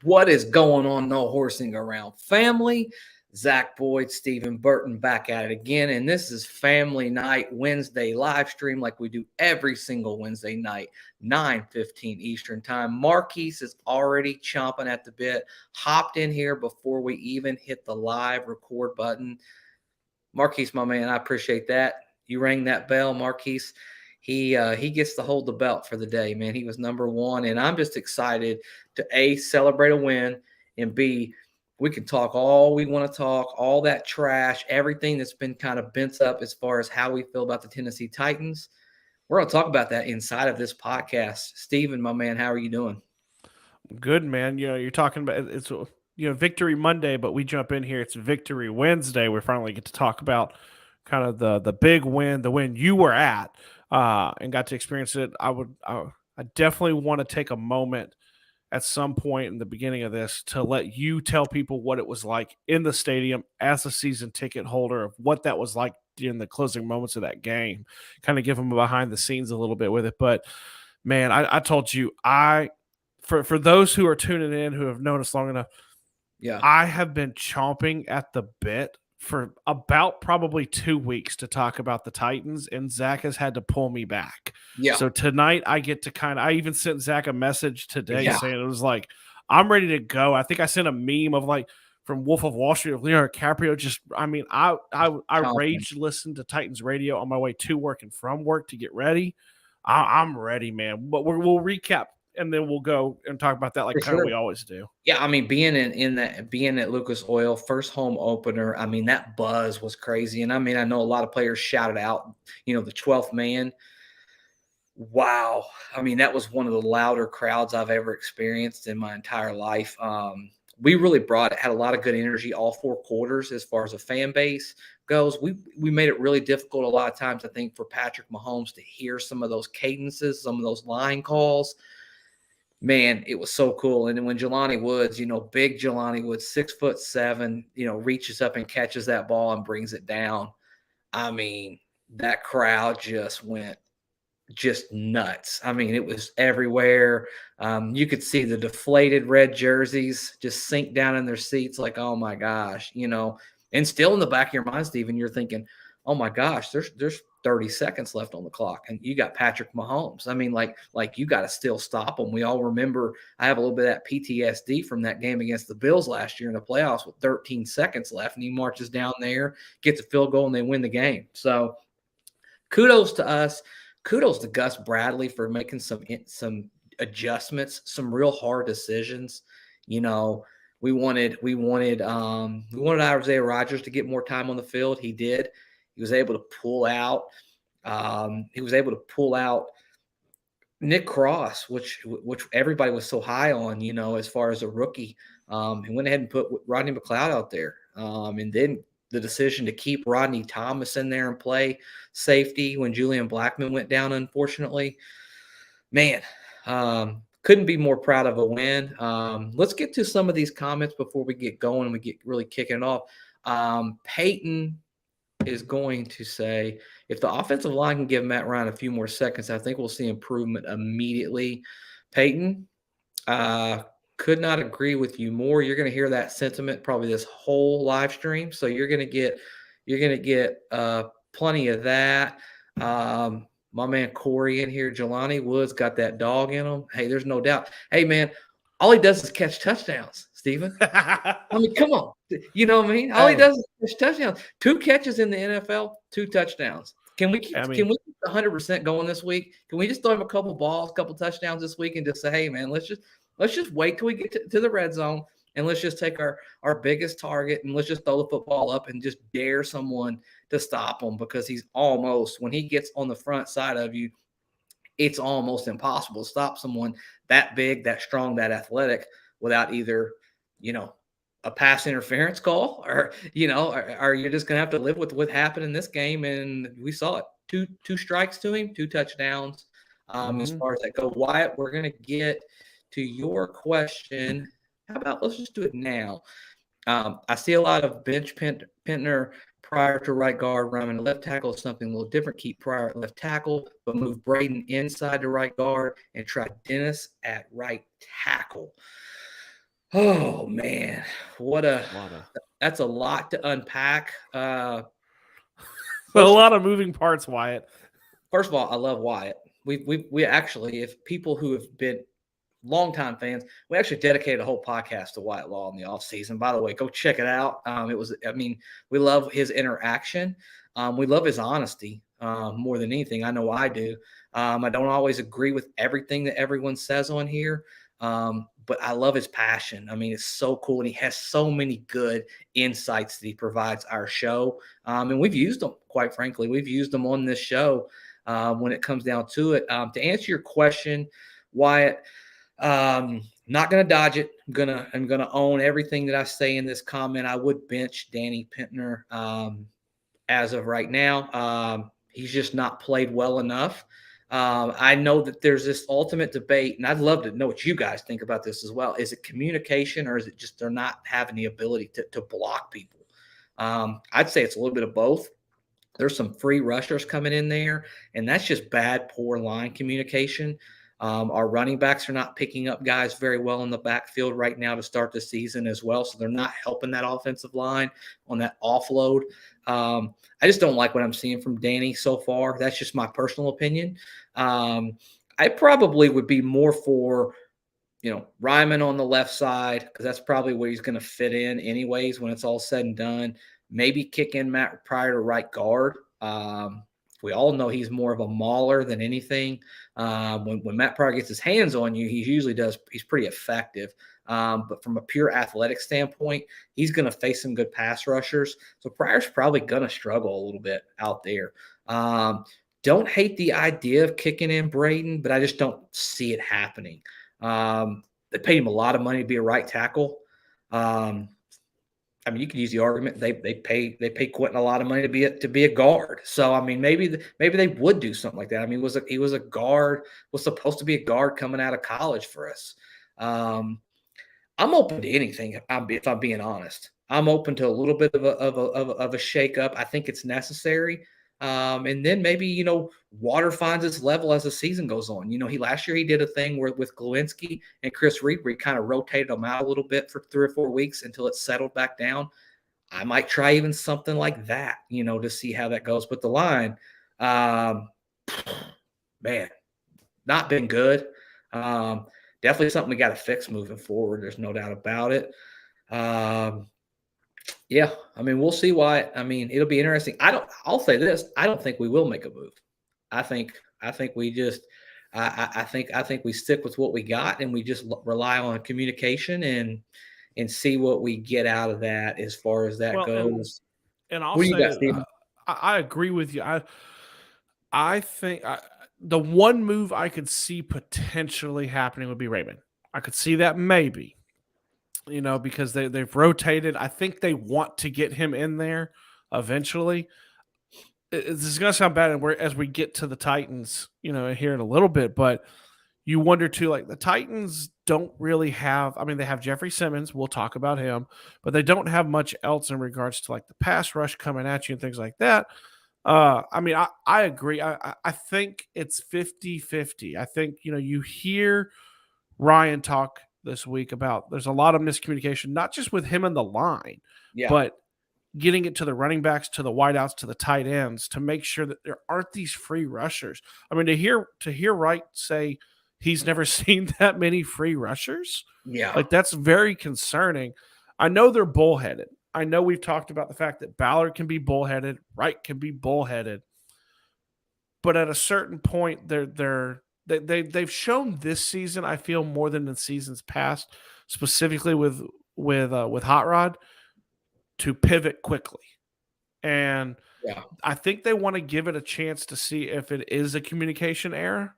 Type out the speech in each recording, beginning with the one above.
What is going on, No Horsing Around family? Zach Boyd, Stephen Burton back at it again. And this is Family Night Wednesday live stream like we do every single Wednesday night, 9:15 Eastern Time. Marquise is already chomping at the bit, hopped in here before we even hit the live record button. Marquise, my man, I appreciate that. You rang that bell, Marquise. He gets to hold the belt for the day, man. He was number one, and I'm just excited to A, celebrate a win, and B, we can talk all we want to talk, all that trash, everything that's been kind of bent up as far as how we feel about the Tennessee Titans. We're going to talk about that inside of this podcast. Steven, my man, how are you doing? Good, man. You're talking about it's Victory Monday, but we jump in here. It's Victory Wednesday. We finally get to talk about kind of the big win, the win you were at, and got to experience it. I definitely want to take a moment at some point in the beginning of this to let you tell people what it was like in the stadium as a season ticket holder, of what that was like in the closing moments of that game. Kind of give them behind the scenes a little bit with it, but man, I told you for those who are tuning in who have known us long enough, Yeah. I have been chomping at the bit for about probably 2 weeks to talk about the Titans, and Zach has had to pull me back. Yeah. So tonight I get to I even sent Zach a message today saying it was like, I'm ready to go. I think I sent a meme of like from Wolf of Wall Street of Leonardo DiCaprio. I rage listened to Titans radio on my way to work and from work to get ready. I'm ready, man. But we'll recap and then we'll go and talk about that like kind of we always do. Yeah, I mean, being at Lucas Oil, first home opener, I mean, that buzz was crazy. And I mean, I know a lot of players shouted out, the 12th man. Wow. I mean, that was one of the louder crowds I've ever experienced in my entire life. We really had a lot of good energy all 4 quarters as far as a fan base goes. We made it really difficult a lot of times, I think, for Patrick Mahomes to hear some of those cadences, some of those line calls. Man, it was so cool. And then when Jelani Woods, big Jelani Woods, 6'7", reaches up and catches that ball and brings it down. I mean, that crowd just went nuts. I mean, it was everywhere. You could see the deflated red jerseys just sink down in their seats like, oh my gosh, and still in the back of your mind, Steven, you're thinking, oh my gosh, there's 30 seconds left on the clock, and you got Patrick Mahomes. I mean, like you got to still stop him. We all remember, I have a little bit of that PTSD from that game against the Bills last year in the playoffs with 13 seconds left, and he marches down there, gets a field goal, and they win the game. So kudos to us. Kudos to Gus Bradley for making some adjustments, some real hard decisions. We wanted Isaiah Rodgers to get more time on the field. He did. He was able to pull out. Nick Cross, which everybody was so high on, as far as a rookie. He went ahead and put Rodney McLeod out there, and then the decision to keep Rodney Thomas in there and play safety when Julian Blackmon went down, unfortunately. Man, couldn't be more proud of a win. Let's get to some of these comments before we get going and we get really kicking it off. Peyton is going to say, if the offensive line can give Matt Ryan a few more seconds, I think we'll see improvement immediately. Peyton, could not agree with you more. You're going to hear that sentiment probably this whole live stream. So you're going to get plenty of that. My man Corey in here, Jelani Woods got that dog in him. Hey, there's no doubt. Hey, man, all he does is catch touchdowns, Steven. I mean, come on. You know what I mean? All he does is catch touchdowns. 2 catches in the NFL, 2 touchdowns. Can we keep 100% going this week? Can we just throw him a couple balls, couple touchdowns this week and just say, hey, man, let's just wait till we get to the red zone, and let's just take our biggest target and let's just throw the football up and just dare someone to stop him, because when he gets on the front side of you, it's almost impossible to stop someone that big, that strong, that athletic without either, a pass interference call or you're just going to have to live with what happened in this game. And we saw it. Two strikes to him, 2 touchdowns. As far as that go, Wyatt, we're going to get to your question. How about let's just do it now? I see a lot of bench Pentner prior to right guard. Running left tackle is something a little different. Keep Pryor at left tackle, but move Braden inside to right guard and try Dennis at right tackle. Oh man, what a A lot of that's a lot to unpack. a First of lot of moving parts, Wyatt. First of all, I love Wyatt. We actually, if people who have been longtime fans, we actually dedicated a whole podcast to Wyatt Law in the off season. By the way, go check it out. I mean, we love his interaction. We love his honesty more than anything. I know I do. I don't always agree with everything that everyone says on here, but I love his passion. I mean, it's so cool, and he has so many good insights that he provides our show. And we've used them, quite frankly, we've used them on this show when it comes down to it. To answer your question, Wyatt, not gonna dodge it. I'm gonna own everything that I say in this comment. I would bench Danny Pintner as of right now. He's just not played well enough. I know that there's this ultimate debate, and I'd love to know what you guys think about this as well. Is it communication, or is it just they're not having the ability to block people? I'd say it's a little bit of both. There's some free rushers coming in there, and that's just bad, poor line communication. Our running backs are not picking up guys very well in the backfield right now to start the season as well, so they're not helping that offensive line on that offload. I just don't like what I'm seeing from Danny so far. That's just my personal opinion. I probably would be more for Ryman on the left side, because that's probably where he's going to fit in anyways when it's all said and done. Maybe kick in Matt Pryor to right guard. We all know he's more of a mauler than anything. When Matt Pryor gets his hands on you, he's pretty effective. But from a pure athletic standpoint, he's going to face some good pass rushers. So Pryor's probably going to struggle a little bit out there. Don't hate the idea of kicking in Braden, but I just don't see it happening. They paid him a lot of money to be a right tackle. I mean, you could use the argument they pay Quentin a lot of money to be a guard. So I mean, maybe they would do something like that. I mean, he was a guard, was supposed to be a guard coming out of college for us. I'm open to anything. If I'm being honest, I'm open to a little bit of a shakeup. I think it's necessary. And then maybe water finds its level as the season goes on. Last year he did a thing with Glowinski and Chris Reed where he kind of rotated them out a little bit for 3 or 4 weeks until it settled back down. I might try even something like that, to see how that goes. But the line, man, not been good. Definitely something we got to fix moving forward. There's no doubt about it. Yeah, I mean, we'll see why. I mean, it'll be interesting. I'll say this. I don't think we will make a move. I think we just, I think we stick with what we got, and we just rely on communication and see what we get out of that as far as that goes. And I'll What do you say got, Steven? I agree with you. I think the one move I could see potentially happening would be Raymond. I could see that maybe, because they've rotated. I think they want to get him in there eventually. This is going to sound bad as we get to the Titans, here in a little bit, but you wonder too, like the Titans don't really have, I mean, they have Jeffrey Simmons. We'll talk about him, but they don't have much else in regards to like the pass rush coming at you and things like that. I mean, I agree. I think it's 50-50. I think, you hear Ryan talk this week about there's a lot of miscommunication, not just with him and the line, Yeah, but getting it to the running backs, to the wideouts, to the tight ends to make sure that there aren't these free rushers. I mean, to hear Wright say he's never seen that many free rushers, yeah, like that's very concerning. I know they're bullheaded. I know we've talked about the fact that Ballard can be bullheaded, Wright can be bullheaded, but at a certain point, they've shown this season, I feel, more than in seasons past, specifically with Hot Rod, to pivot quickly. And yeah. I think they want to give it a chance to see if it is a communication error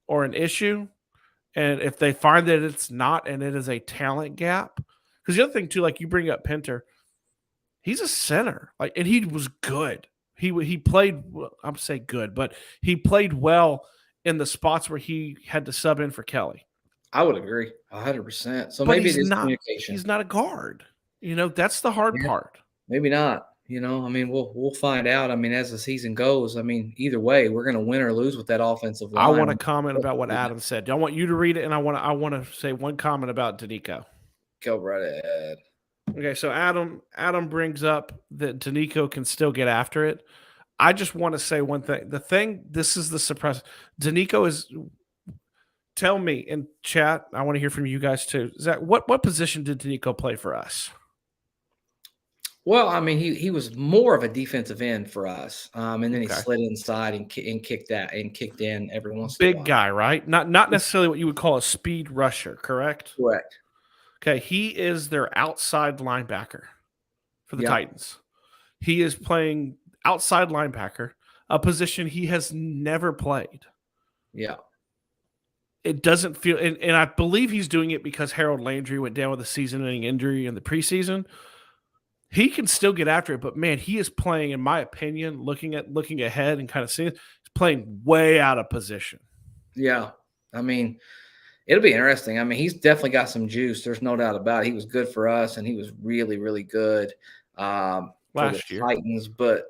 or an issue. And if they find that it's not and it is a talent gap, because the other thing too, like you bring up Pinter, he's a center, like, and he was good. He played, I'm saying good, but he played well in the spots where he had to sub in for Kelly. I would agree 100%. So But maybe it is communication. he's not a guard. That's the hard Yeah, part. maybe not. I mean, we'll find out. I mean, as the season goes, I mean, either way, we're going to win or lose with that offensive I line. want to comment about what Adam said. I want you to read it, and I want to say one comment about Danico. Go right ahead. Okay, so Adam brings up that Danico can still get after it. I just want to say one thing. This is the surprise. Danico is. Tell me in chat. I want to hear from you guys too. Zach, what position did Danico play for us? Well, I mean, he was more of a defensive end for us, and then he Okay, slid inside and kicked in every once in a big while. guy, right? Not necessarily what you would call a speed rusher, correct? Correct. Okay, he is their outside linebacker for the Yep. Titans. He is playing outside linebacker, a position he has never played. Yeah. It doesn't feel, and I believe he's doing it because Harold Landry went down with a season-ending injury in the preseason. He can still get after it, but man, he is playing, in my opinion, looking ahead and kind of seeing, he's playing way out of position. Yeah. I mean, it'll be interesting. I mean, he's definitely got some juice. There's no doubt about it. He was good for us, and he was really, really good for the Last year. Titans. But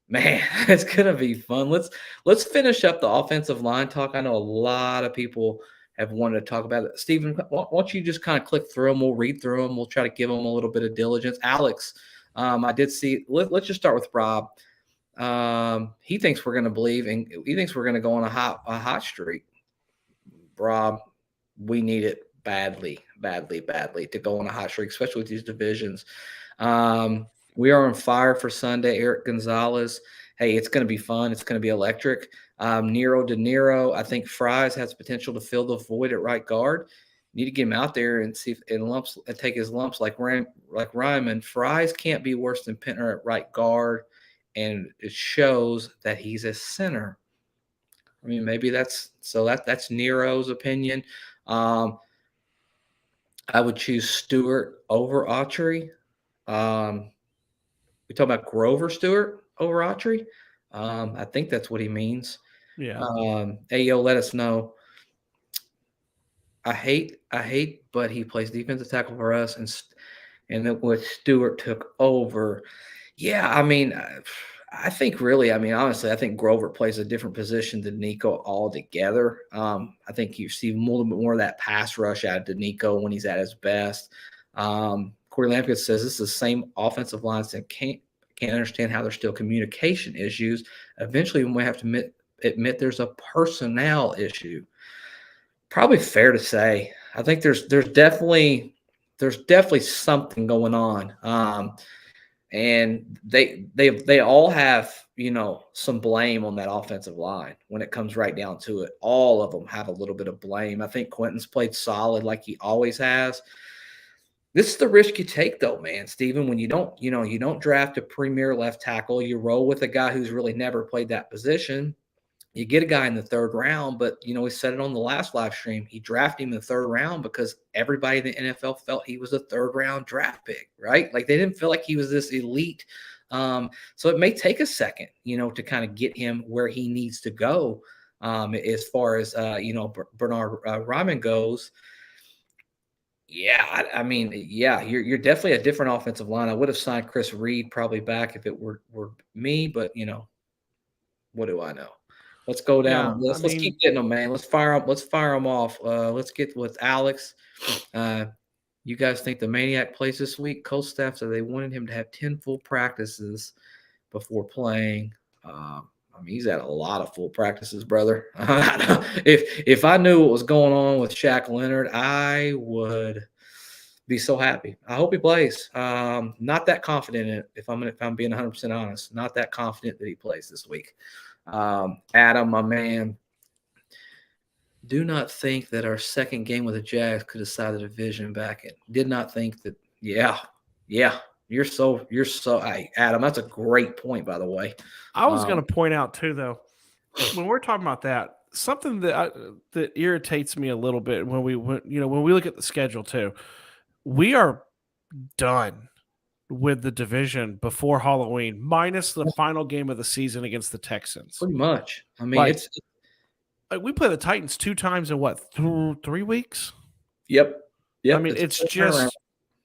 man, it's gonna be fun. Let's finish up the offensive line talk. I know a lot of people have wanted to talk about it. Stephen, why don't you just kind of click through them? We'll read through them. We'll try to give them a little bit of diligence. Alex, I did see. Let's just start with Rob. He thinks we're going to believe, and he thinks we're going to go on a hot streak. Rob, we need it badly, badly, badly to go on a hot streak, especially with these divisions. We are on fire for Sunday. Eric Gonzalez. Hey, it's going to be fun. It's going to be electric. Nero De Niro. I think Fries has potential to fill the void at right guard. Need to get him out there and see if lumps and take his lumps like Ryman. Fries can't be worse than Pentner at right guard, and it shows that he's a center. I mean, maybe that's Nero's opinion. I would choose Stewart over Autry. We talk about Grover Stewart over Autry. I think that's what he means. Yeah. Ayo, let us know. I hate, but he plays defensive tackle for us, and then what Stewart took over. Yeah, I mean, I think really, I mean, honestly, I think Grover plays a different position than Nico altogether. I think you see a little bit more of that pass rush out of Nico when he's at his best. Corey Lampkin says this is the same offensive lines that can't understand how there's still communication issues. Eventually, we might have to admit there's a personnel issue. Probably fair to say. I think there's definitely something going on. And they all have, some blame on that offensive line when it comes right down to it. All of them have a little bit of blame. I think Quentin's played solid like he always has. This is the risk you take, though, man, Steven, when you don't draft a premier left tackle. You roll with a guy who's really never played that position. You get a guy in the third round, but, we said it on the last live stream. He drafted him in the third round because everybody in the NFL felt he was a third-round draft pick, right? Like, they didn't feel like he was this elite. So it may take a second, to kind of get him where he needs to go as far as, Bernard Ryman goes. Yeah, I mean, yeah, you're definitely a different offensive line. I would have signed Chris Reed probably back if it were me, but, what do I know? Let's go down Yeah, the list. Let's keep getting them, man. Let's fire them off. Let's get with Alex. You guys think the Maniac plays this week? Colts staff said they wanted him to have 10 full practices before playing. I mean, he's had a lot of full practices, brother. If I knew what was going on with Shaq Leonard, I would be so happy. I hope he plays. Not that confident in it, if I'm being 100% honest. Not that confident that he plays this week. Adam, my man, do not think that our second game with the Jags could decide the division back. Did not think that. Yeah. You're so. Adam, that's a great point, by the way. I was going to point out too, though, when we're talking about that, something that irritates me a little bit when we look at the schedule too. We are done with the division before Halloween, minus the final game of the season against the Texans. Pretty much. I mean, it's we play the Titans 2 times in what, 3 weeks? Yep. I mean, it's just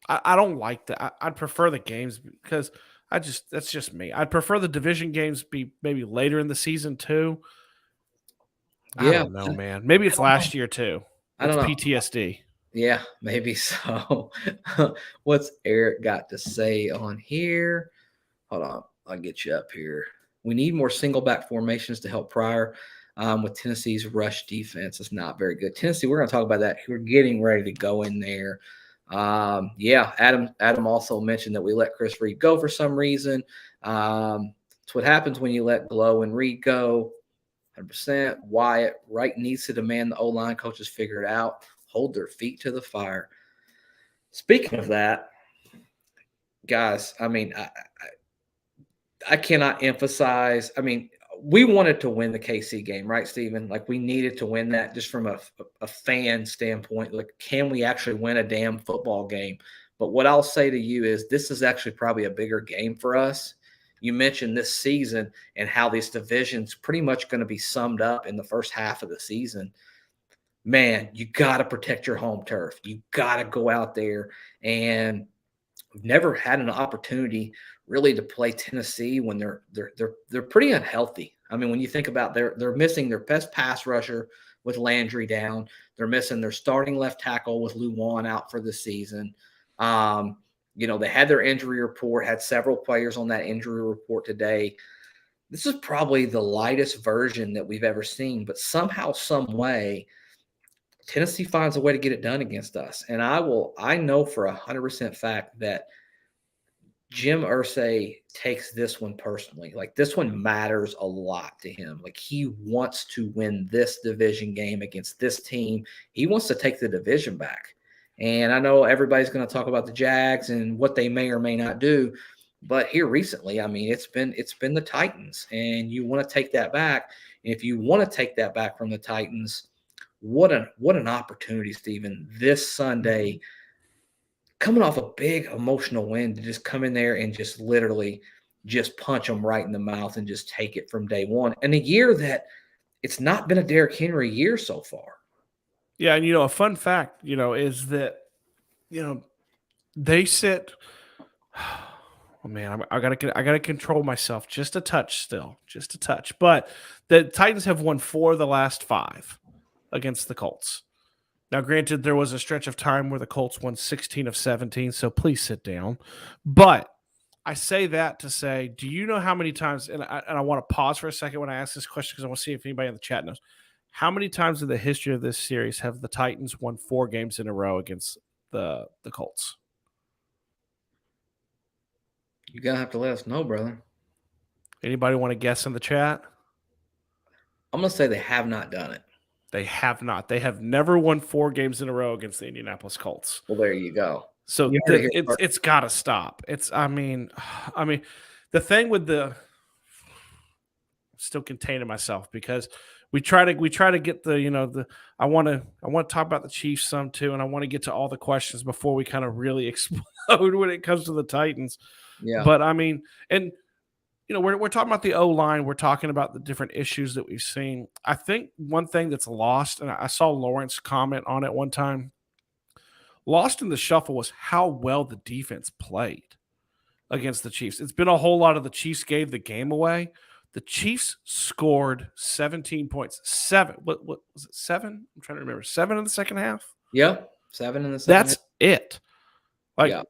I don't like that. I'd prefer the games because that's just me. I'd prefer the division games be maybe later in the season too. I don't know, man. Maybe it's last year too. It's PTSD. Yeah, maybe so. What's Eric got to say on here? Hold on, I'll get you up here. We need more single back formations to help Pryor with Tennessee's rush defense. It's not very good. Tennessee, we're going to talk about that. We're getting ready to go in there. Yeah, Adam also mentioned that we let Chris Reed go for some reason. It's what happens when you let Glow and Reed go. 100%. Wyatt Wright needs to demand the O-line coaches figure it out, hold their feet to the fire. Speaking of that, guys, I mean, I cannot emphasize. I mean, we wanted to win the KC game, right, Steven? Like, we needed to win that just from a fan standpoint. Like, can we actually win a damn football game? But what I'll say to you is this is actually probably a bigger game for us. You mentioned this season and how this division's pretty much going to be summed up in the first half of the season. Man, you got to protect your home turf. You got to go out there, and we've never had an opportunity really to play Tennessee when they're pretty unhealthy. I mean, when you think about they're missing their best pass rusher with Landry down, they're missing their starting left tackle with Luwan out for the season. They had their injury report, had several players on that injury report today. This is probably the lightest version that we've ever seen, but somehow, some way, Tennessee finds a way to get it done against us. And I know for 100% fact that Jim Irsay takes this one personally. Like, this one matters a lot to him. Like, he wants to win this division game against this team. He wants to take the division back. And I know everybody's going to talk about the Jags and what they may or may not do, but here recently, I mean, it's been the Titans, and you want to take that back. And if you want to take that back from the Titans, what an opportunity, Stephen, this Sunday, coming off a big emotional win, to just come in there and just literally just punch them right in the mouth and just take it from day one. And a year that it's not been a Derrick Henry year so far. Yeah, and a fun fact, is that they sit. Oh man, I gotta control myself just a touch still, just a touch. But the Titans have won 4 of the last 5 against the Colts. Now, granted, there was a stretch of time where the Colts won 16 of 17, so please sit down. But I say that to say, do you know how many times, and I want to pause for a second when I ask this question because I want to see if anybody in the chat knows, how many times in the history of this series have the Titans won 4 games in a row against the Colts? You're going to have to let us know, brother. Anybody want to guess in the chat? I'm going to say they have not done it. They have not. They have never won 4 games in a row against the Indianapolis Colts. Well, there you go. So it's got to stop. I mean, the thing with I'm still containing myself because we try to get I want to talk about the Chiefs some too, and I want to get to all the questions before we kind of really explode when it comes to the Titans. Yeah. But I mean, and we're talking about the O-line. We're talking about the different issues that we've seen. I think one thing that's lost, and I saw Lawrence comment on it one time, lost in the shuffle was how well the defense played against the Chiefs. It's been a whole lot of the Chiefs gave the game away. The Chiefs scored 17 points. 7. What was it? 7? I'm trying to remember. 7 in the second half? Yep. 7 in the second That's half. it. Like, yeah.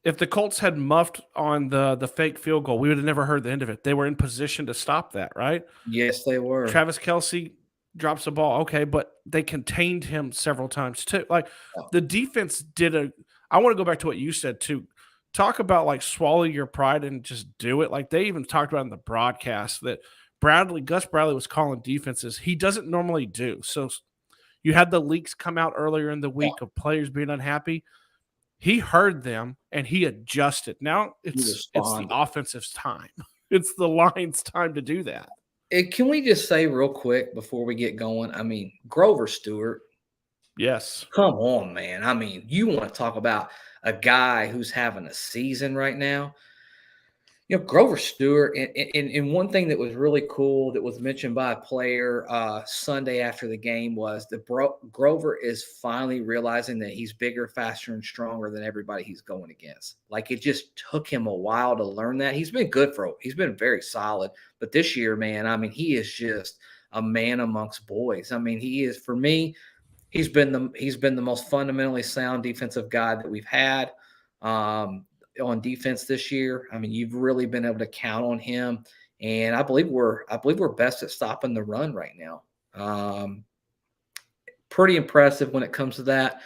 If the Colts had muffed on the fake field goal, we would have never heard the end of it. They were in position to stop that, right? Yes, they were. Travis Kelce drops the ball, okay, but they contained him several times too. Like, the defense I want to go back to what you said too. Talk about like swallow your pride and just do it. Like, they even talked about in the broadcast that Gus Bradley was calling defenses he doesn't normally do. So you had the leaks come out earlier in the week of players being unhappy. He heard them and he adjusted. Now it's the offensive's time. It's the line's time to do that. Can we just say real quick before we get going? I mean, Grover Stewart. Yes. Come on, man. I mean, you want to talk about a guy who's having a season right now. Grover Stewart, and one thing that was really cool that was mentioned by a player Sunday after the game was that Grover is finally realizing that he's bigger, faster, and stronger than everybody he's going against. Like, it just took him a while to learn that. He's been he's been very solid. But this year, man, I mean, he is just a man amongst boys. I mean, he is, for me, he's been the most fundamentally sound defensive guy that we've had on defense this year. I mean, you've really been able to count on him, and I believe we're best at stopping the run right now. Pretty impressive when it comes to that.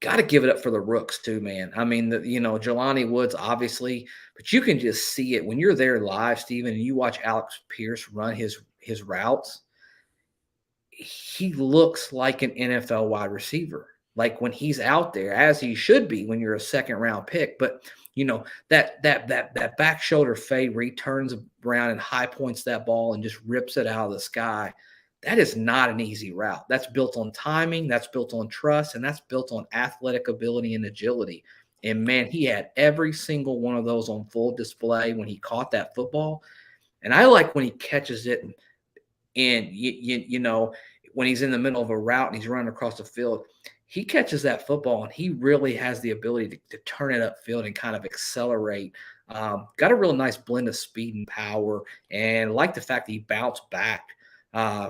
Got to give it up for the rooks too, man. I mean, Jelani Woods obviously, but you can just see it when you're there live, Steven, and you watch Alex Pierce run his routes. He looks like an NFL wide receiver, like when he's out there, as he should be when you're a second round pick. But that back shoulder fade where he turns around and high points that ball and just rips it out of the sky. That is not an easy route. That's built on timing, that's built on trust, and that's built on athletic ability and agility. And man, he had every single one of those on full display when he caught that football. And I like when he catches it and when he's in the middle of a route and he's running across the field, he catches that football and he really has the ability to turn it upfield and kind of accelerate. Got a real nice blend of speed and power, and like the fact that he bounced back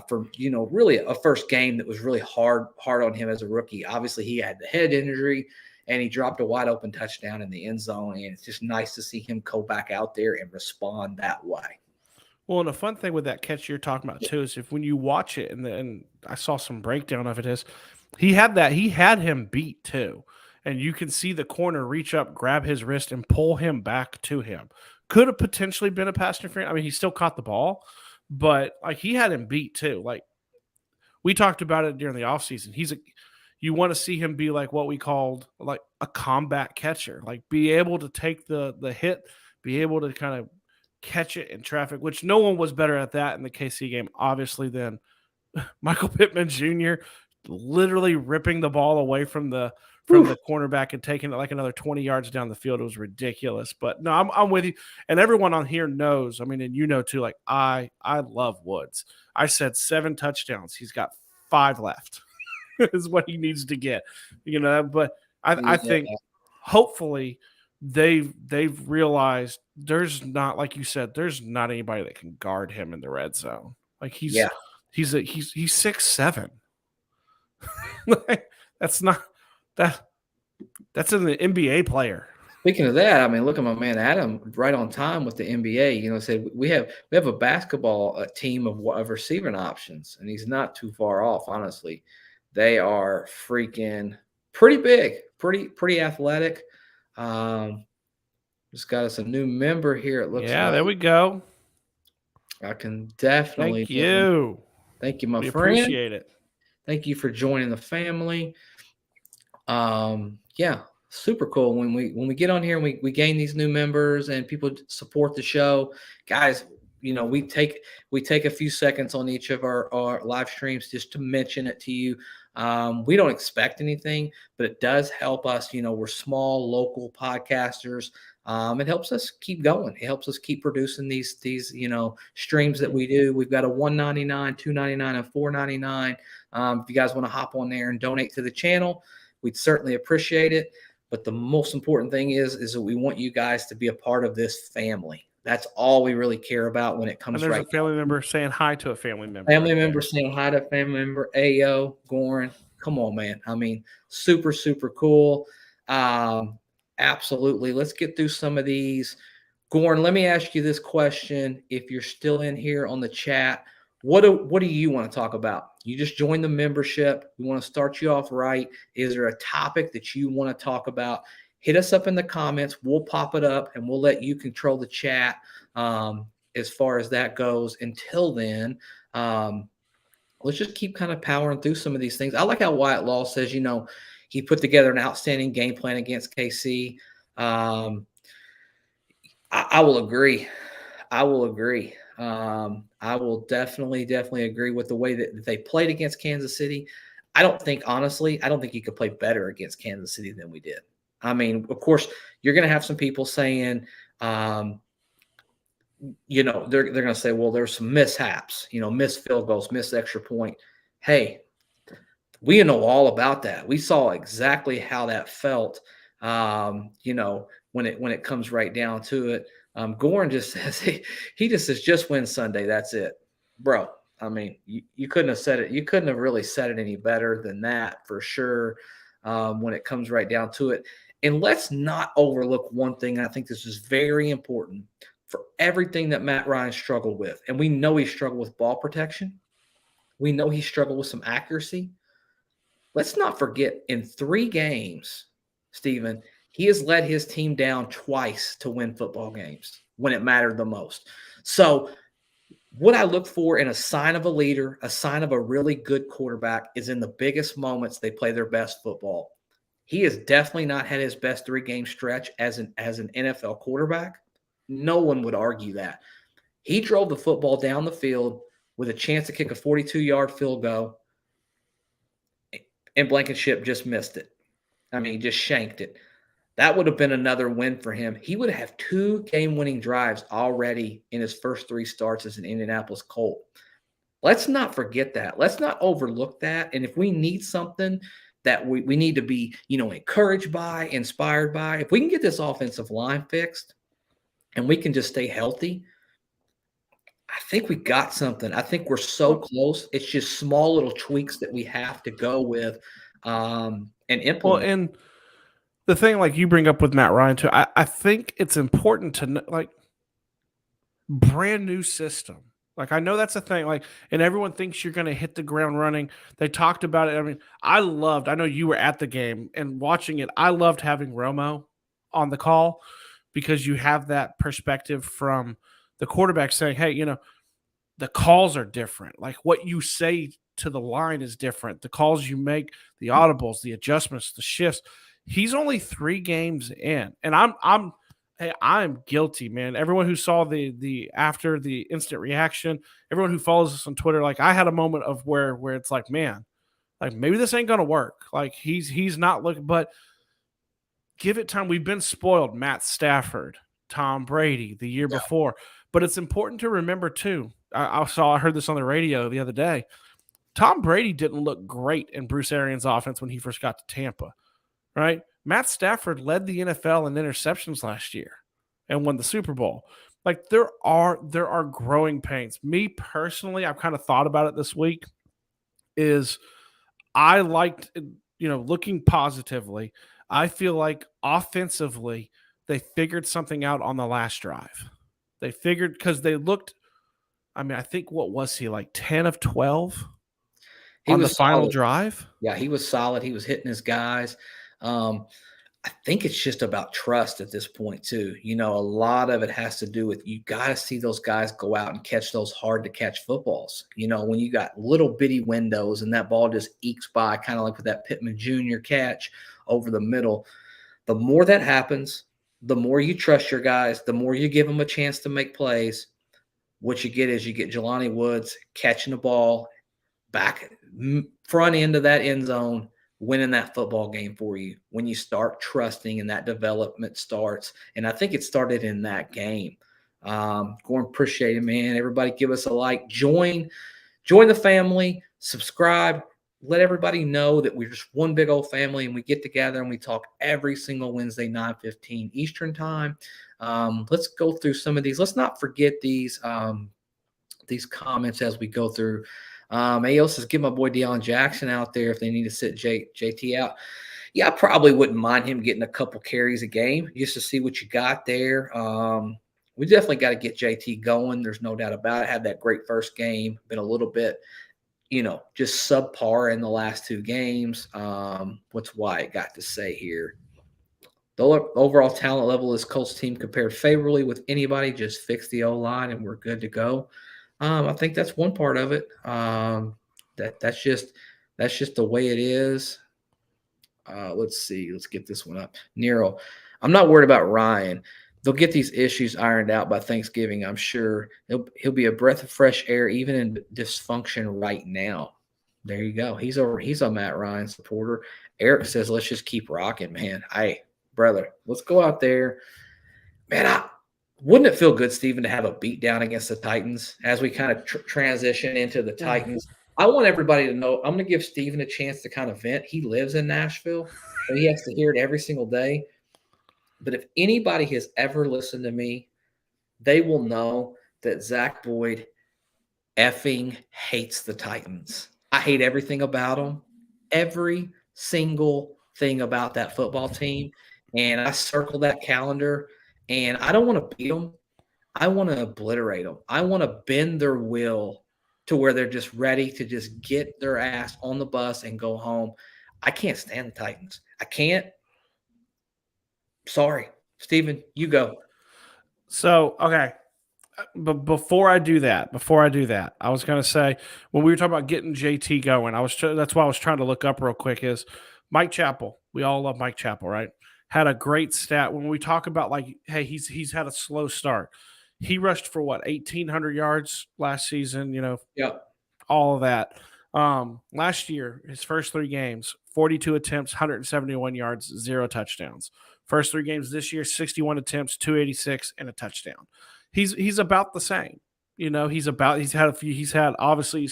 for really a first game that was really hard on him as a rookie. Obviously, he had the head injury and he dropped a wide open touchdown in the end zone, and it's just nice to see him go back out there and respond that way. Well, and the fun thing with that catch you're talking about too is if when you watch it and I saw some breakdown of it is he had him beat too, and you can see the corner reach up, grab his wrist, and pull him back to him. Could have potentially been a pass interference. I mean, he still caught the ball, but like he had him beat too. Like we talked about it during the offseason. You want to see him be like what we called like a combat catcher, like be able to take the hit, be able to kind of catch it in traffic, which no one was better at that in the KC game, obviously, than Michael Pittman Jr. literally ripping the ball away from the cornerback and taking it like another 20 yards down the field. It was ridiculous. But no, I'm with you. And everyone on here knows, I mean, and you know too, like I love Woods. I said 7 touchdowns. He's got 5 left is what he needs to get, but I think hopefully they've realized there's not, like you said, there's not anybody that can guard him in the red zone. Like he's 6'7". Like, that's not that's an NBA player. Speaking of that, I mean, look at my man Adam, right on time with the NBA. Said we have a basketball team of receiving options, and he's not too far off. Honestly, they are freaking pretty big, pretty athletic. Just got us a new member here. It looks like. There we go. I can definitely thank you, my we friend. Appreciate it. Thank you for joining the family. Yeah, super cool when we get on here and we gain these new members and people support the show, guys. We take a few seconds on each of our live streams just to mention it to you. We don't expect anything, but it does help us. We're small local podcasters. It helps us keep going. It helps us keep producing these streams that we do. We've got a $1.99, $2.99, and $4.99. If you guys want to hop on there and donate to the channel, we'd certainly appreciate it. But the most important thing is that we want you guys to be a part of this family. That's all we really care about when it comes. And there's a family member saying hi to a family member. Family member saying hi to a family member. Ayo, Goran, come on, man. I mean, super, super cool. Absolutely. Let's get through some of these. Goran, let me ask you this question. If you're still in here on the chat, what do you want to talk about? You just joined the membership. We want to start you off right. Is there a topic that you want to talk about? Hit us up in the comments. We'll pop it up and we'll let you control the chat as far as that goes. Until then, let's just keep kind of powering through some of these things. I like how Wyatt Law says, he put together an outstanding game plan against KC. I will agree. I will definitely agree with the way that they played against Kansas City. I don't think you could play better against Kansas City than we did. I mean, of course, you're going to have some people saying, they're going to say, well, there's some mishaps, missed field goals, missed extra point. Hey, we know all about that. We saw exactly how that felt, when it comes right down to it. Goran just says he just says just win Sunday. That's it, bro. I mean, you couldn't have said it. You couldn't have really said it any better than that for sure. When it comes right down to it, and let's not overlook one thing. I think this is very important for everything that Matt Ryan struggled with, and we know he struggled with ball protection. We know he struggled with some accuracy. Let's not forget in 3 games, Stephen, he has led his team down twice to win football games when it mattered the most. So what I look for in a sign of a leader, a sign of a really good quarterback, is in the biggest moments they play their best football. He has definitely not had his best 3 game stretch as an NFL quarterback. No one would argue that. He drove the football down the field with a chance to kick a 42-yard field goal, and Blankenship just missed it. I mean, he just shanked it. That would have been another win for him. He would have 2 game-winning drives already in his first 3 starts as an Indianapolis Colt. Let's not forget that. Let's not overlook that. And if we need something that we need to be, encouraged by, inspired by, if we can get this offensive line fixed and we can just stay healthy, I think we got something. I think we're so close. It's just small little tweaks that we have to go with and Well, implement. and the thing like you bring up with Matt Ryan too, I think it's important to know, like, brand new system. Like, I know that's a thing. Like, and everyone thinks you're going to hit the ground running. They talked about it. I mean, I know you were at the game and watching it. I loved having Romo on the call because you have that perspective from the quarterback saying, hey, the calls are different. Like, what you say to the line is different. The calls you make, the audibles, the adjustments, the shifts. He's only 3 games in, and hey, I'm guilty, man. Everyone who saw the after the instant reaction, everyone who follows us on Twitter, like, I had a moment of where it's like, man, like, maybe this ain't gonna work. Like, he's not looking, but give it time. We've been spoiled. Matt Stafford, Tom Brady the year before, but it's important to remember too. I heard this on the radio the other day. Tom Brady didn't look great in Bruce Arians' offense when he first got to Tampa, right? Matt Stafford led the NFL in interceptions last year and won the Super Bowl. Like, there are growing pains. Me personally, I've kind of thought about it this week. Is I liked, looking positively. I feel like offensively they figured something out on the last drive. They figured because they looked. I mean, I think what was he like 10 of 12 He on the was final solid. drive? Yeah, he was solid. He was hitting his guys. I think it's just about trust at this point too. A lot of it has to do with you got to see those guys go out and catch those hard to catch footballs. When you got little bitty windows and that ball just ekes by, kind of like with that Pittman Jr. catch over the middle. The more that happens, the more you trust your guys, the more you give them a chance to make plays. What you get is you get Jelani Woods catching the ball back front end of that end zone, winning that football game for you when you start trusting and that development starts. And I think it started in that game. Gordon, appreciate it, man. Everybody give us a like. Join the family, subscribe. Let everybody know that we're just one big old family and we get together and we talk every single Wednesday, 9:15 Eastern time. Let's go through some of these. Let's not forget these comments as we go through. Ayo says, get my boy Deion Jackson out there if they need to sit JT out. Yeah, I probably wouldn't mind him getting a couple carries a game just to see what you got there. We definitely got to get JT going. There's no doubt about it. Had that great first game, been a little bit, just subpar in the last 2 games. What's Wyatt got to say here? The overall talent level of this Colts team compared favorably with anybody. Just fix the O-line and we're good to go. I think that's one part of it. That's just the way it is. Let's see. Let's get this one up. Nero, I'm not worried about Ryan. They'll get these issues ironed out by Thanksgiving. I'm sure he'll be a breath of fresh air, even in dysfunction right now. There you go. He's a Matt Ryan supporter. Eric says, let's just keep rocking, man. Hey, brother, let's go out there. Man, wouldn't it feel good, Stephen, to have a beatdown against the Titans as we kind of transition into the Titans? I want everybody to know I'm going to give Stephen a chance to kind of vent. He lives in Nashville, so he has to hear it every single day. But if anybody has ever listened to me, they will know that Zach Boyd effing hates the Titans. I hate everything about them. Every single thing about that football team. And I circle that calendar, and I don't want to beat them. I want to obliterate them. I want to bend their will to where they're just ready to just get their ass on the bus and go home. I can't stand the Titans. I can't. Sorry. Steven, you go. So, okay. But before I do that, I was going to say when we were talking about getting JT going, that's why I was trying to look up real quick is Mike Chappell. We all love Mike Chappell, right? Had a great stat when we talk about like, hey, he's had a slow start. He rushed for what 1,800 yards last season. Yep. All of that. Last year, his first 3 games, 42 attempts, 171 yards, 0 touchdowns. First 3 games this year, 61 attempts, 286, and a touchdown. He's about the same. He's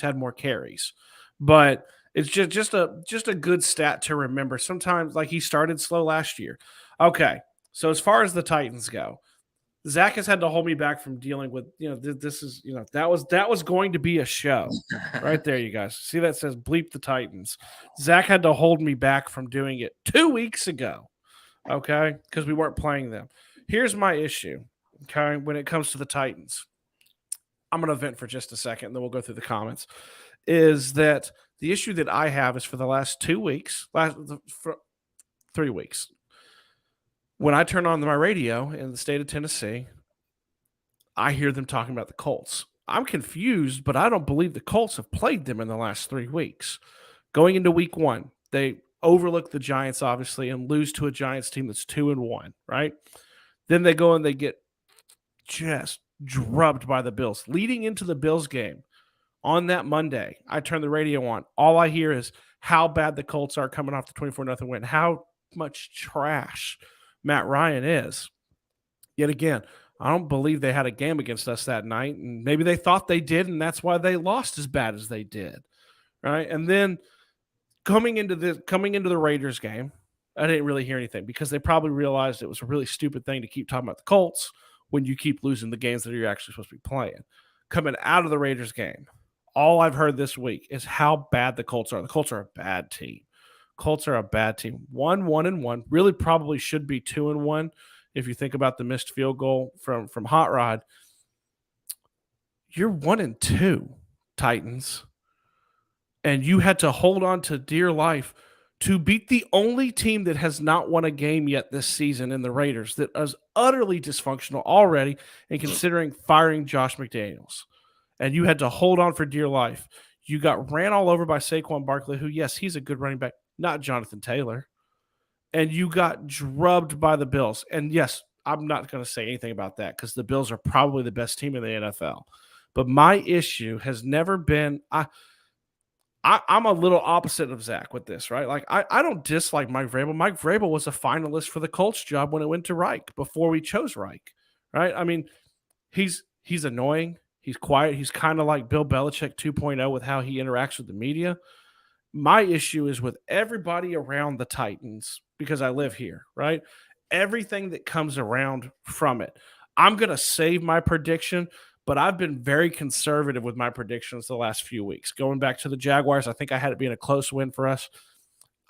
had more carries, but it's just a good stat to remember. Sometimes like he started slow last year. Okay, so as far as the Titans go, Zach has had to hold me back from dealing with, this is, that was going to be a show right there. You guys see that says bleep the Titans. Zach had to hold me back from doing it 2 weeks ago. Okay. Because we weren't playing them. Here's my issue. Okay. When it comes to the Titans, I'm going to vent for just a second and then we'll go through the comments. Is that the issue that I have is for the last 2 weeks, for 3 weeks, when I turn on my radio in the state of Tennessee, I hear them talking about the Colts. I'm confused, but I don't believe the Colts have played them in the last 3 weeks. Going into week 1, they overlook the Giants, obviously, and lose to a Giants team that's 2-1, right? Then they go and they get just drubbed by the Bills. Leading into the Bills game on that Monday, I turn the radio on. All I hear is how bad the Colts are coming off the 24-0 win, how much trash Matt Ryan is. Yet again, I don't believe they had a game against us that night, and maybe they thought they did, and that's why they lost as bad as they did, right? And then coming into the Raiders game, I didn't really hear anything because they probably realized it was a really stupid thing to keep talking about the Colts when you keep losing the games that you're actually supposed to be playing. Coming out of the Raiders game, all I've heard this week is how bad the Colts are. The Colts are a bad team. Colts are a bad team. 1-1, really probably should be 2-1 if you think about the missed field goal from Hot Rod. You're 1-2, Titans. And you had to hold on to dear life to beat the only team that has not won a game yet this season in the Raiders, that is utterly dysfunctional already, and considering firing Josh McDaniels. And you had to hold on for dear life. You got ran all over by Saquon Barkley, who, yes, he's a good running back, not Jonathan Taylor. And you got drubbed by the Bills. And yes, I'm not going to say anything about that because the Bills are probably the best team in the NFL. But my issue has never been I'm a little opposite of Zach with this, right? Like I don't dislike Mike Vrabel. Mike Vrabel was a finalist for the Colts job when it went to Reich before we chose Reich, right? I mean, he's annoying. He's quiet. He's kind of like Bill Belichick 2.0 with how he interacts with the media. My issue is with everybody around the Titans because I live here, right? Everything that comes around from it. I'm going to save my prediction, but I've been very conservative with my predictions the last few weeks. Going back to the Jaguars, I think I had it being a close win for us.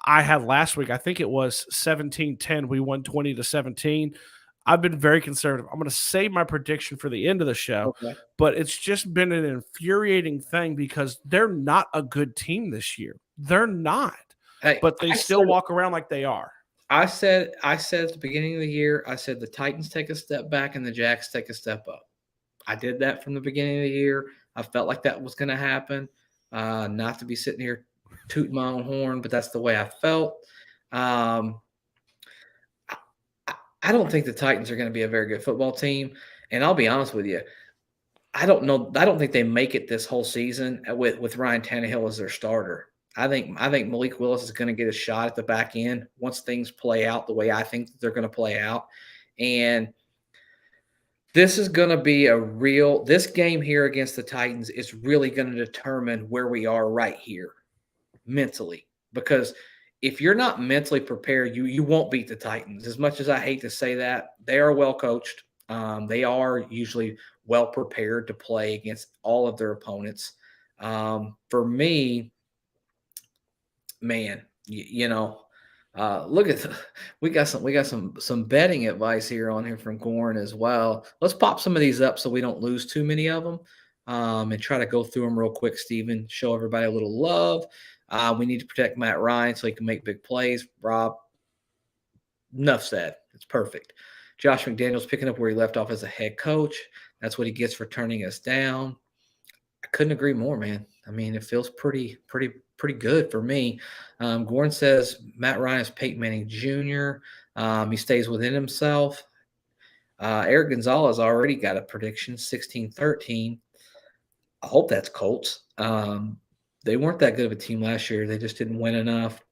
I had last week, I think it was 17-10. We won 20-17. I've been very conservative. I'm going to save my prediction for the end of the show, but it's just been an infuriating thing because they're not a good team this year. They're not, but they still walk around like they are. I said at the beginning of the year, I said the Titans take a step back and the Jags take a step up. I did that from the beginning of the year. I felt like that was going to happen. Not to be sitting here tooting my own horn, but that's the way I felt. I don't think the Titans are going to be a very good football team. And I'll be honest with you, I don't know. I don't think they make it this whole season with Ryan Tannehill as their starter. I think Malik Willis is going to get a shot at the back end once things play out the way I think they're going to play out. And this is going to be this game here against the Titans is really going to determine where we are right here mentally. Because if you're not mentally prepared, you won't beat the Titans. As much as I hate to say that, they are well coached. They are usually well prepared to play against all of their opponents. For me, man, you know, look at we got some betting advice here on here from Gorn as well. Let's pop some of these up so we don't lose too many of them, and try to go through them real quick. Steven, show everybody a little love. We need to protect Matt Ryan so he can make big plays. Rob, enough said. It's perfect. Josh McDaniels picking up where he left off as a head coach. That's what he gets for turning us down. I couldn't agree more, man. I mean, it feels pretty good for me. Gordon says Matt Ryan is Peyton Manning Jr. He stays within himself. Eric Gonzalez already got a prediction, 16-13. I hope that's Colts. They weren't that good of a team last year. They just didn't win enough.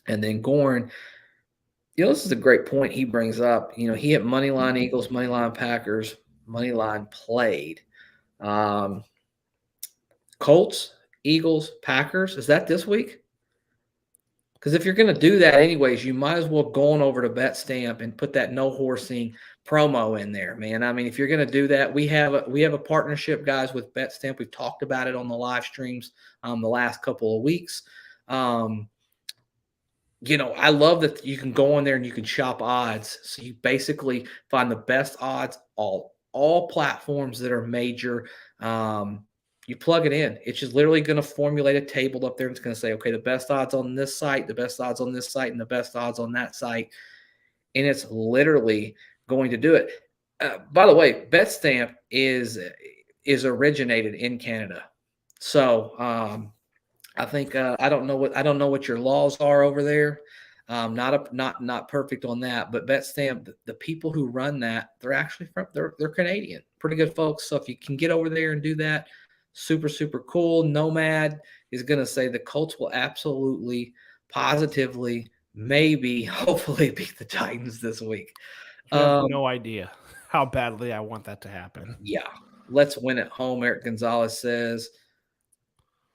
And then Gorn, this is a great point he brings up. He hit moneyline Eagles, moneyline Packers, moneyline played. Colts, Eagles, Packers. Is that this week? Because if you're going to do that anyways, you might as well go on over to BetStamp and put that no horsing promo in there, man. I mean, if you're going to do that, we have a partnership, guys, with BetStamp. We've talked about it on the live streams the last couple of weeks. I love that you can go on there and you can shop odds. So you basically find the best odds, all platforms that are major. You plug it in. It's just literally going to formulate a table up there. It's going to say, okay, the best odds on this site, the best odds on this site, and the best odds on that site. And it's literally going to do it. By the way, BetStamp is originated in Canada. So I think I don't know what your laws are over there. Not perfect on that, but BetStamp, the people who run that, they're actually they're Canadian, pretty good folks. So if you can get over there and do that, super, super cool. Nomad is going to say the Colts will absolutely, positively, maybe, hopefully beat the Titans this week. You have no idea how badly I want that to happen. Yeah. Let's win at home, Eric Gonzalez says.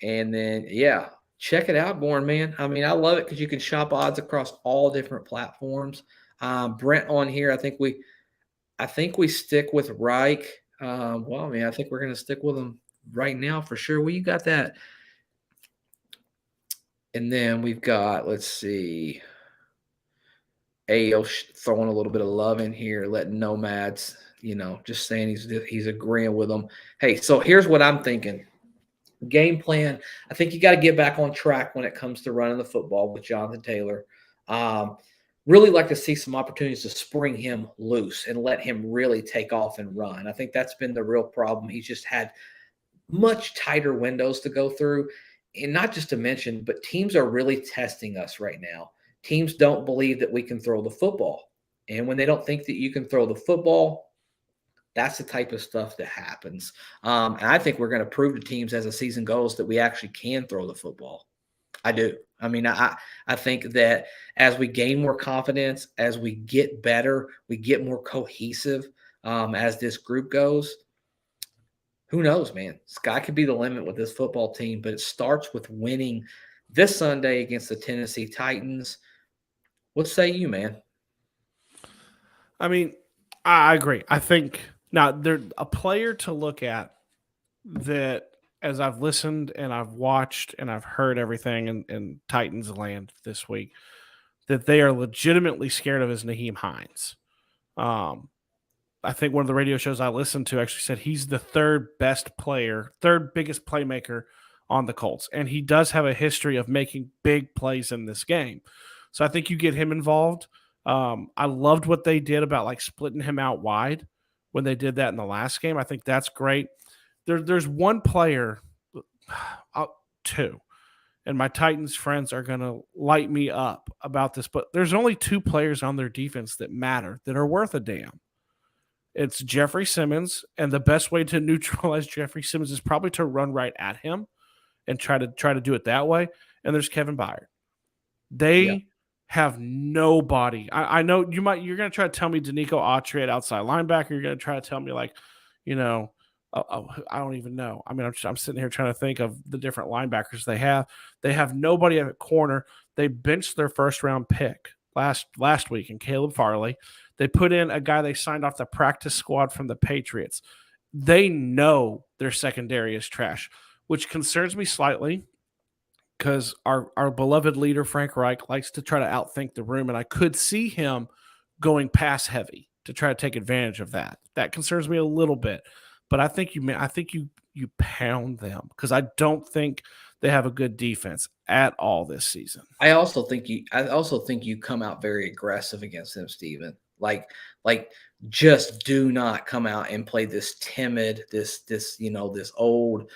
And then, yeah, check it out, Born, man. I mean, I love it because you can shop odds across all different platforms. Brent on here, I think we stick with Reich. Well, man, I think we're going to stick with him right now for sure. Well, you got that. And then we've got, let's see, Ayo throwing a little bit of love in here, letting Nomads, just saying he's agreeing with them. Hey, so here's what I'm thinking. Game plan. I think you got to get back on track when it comes to running the football with Jonathan Taylor. Really like to see some opportunities to spring him loose and let him really take off and run. I think that's been the real problem. He's just had much tighter windows to go through. And not just to mention, but teams are really testing us right now. Teams don't believe that we can throw the football. And when they don't think that you can throw the football, that's the type of stuff that happens. And I think we're going to prove to teams as the season goes that we actually can throw the football. I do. I mean, I think that as we gain more confidence, as we get better, we get more cohesive as this group goes. Who knows, man? Sky could be the limit with this football team, but it starts with winning this Sunday against the Tennessee Titans. What say you, man? I mean, I agree. I think now there's a player to look at that as I've listened and I've watched and I've heard everything in Titans land this week, that they are legitimately scared of is Naheem Hines. I think one of the radio shows I listened to actually said he's the third biggest playmaker on the Colts. And he does have a history of making big plays in this game. So I think you get him involved. I loved what they did about splitting him out wide when they did that in the last game. I think that's great. There's one player, two, and my Titans friends are going to light me up about this, but there's only two players on their defense that matter, that are worth a damn. It's Jeffrey Simmons, and the best way to neutralize Jeffrey Simmons is probably to run right at him and try to do it that way. And there's Kevin Byard. They have nobody. I know you're going to try to tell me Danico Autry at outside linebacker. You're going to try to tell me I don't even know. I mean, I'm sitting here trying to think of the different linebackers they have. They have nobody at corner. They benched their first round pick last week in Caleb Farley. They put in a guy they signed off the practice squad from the Patriots. they know their secondary is trash, which concerns me slightly because our beloved leader Frank Reich likes to try to outthink the room, and I could see him going pass heavy to try to take advantage of that. That concerns me a little bit, but I think you pound them because I don't think they have a good defense at all this season. I also think you come out very aggressive against them, Steven. Like just do not come out and play this timid, this old,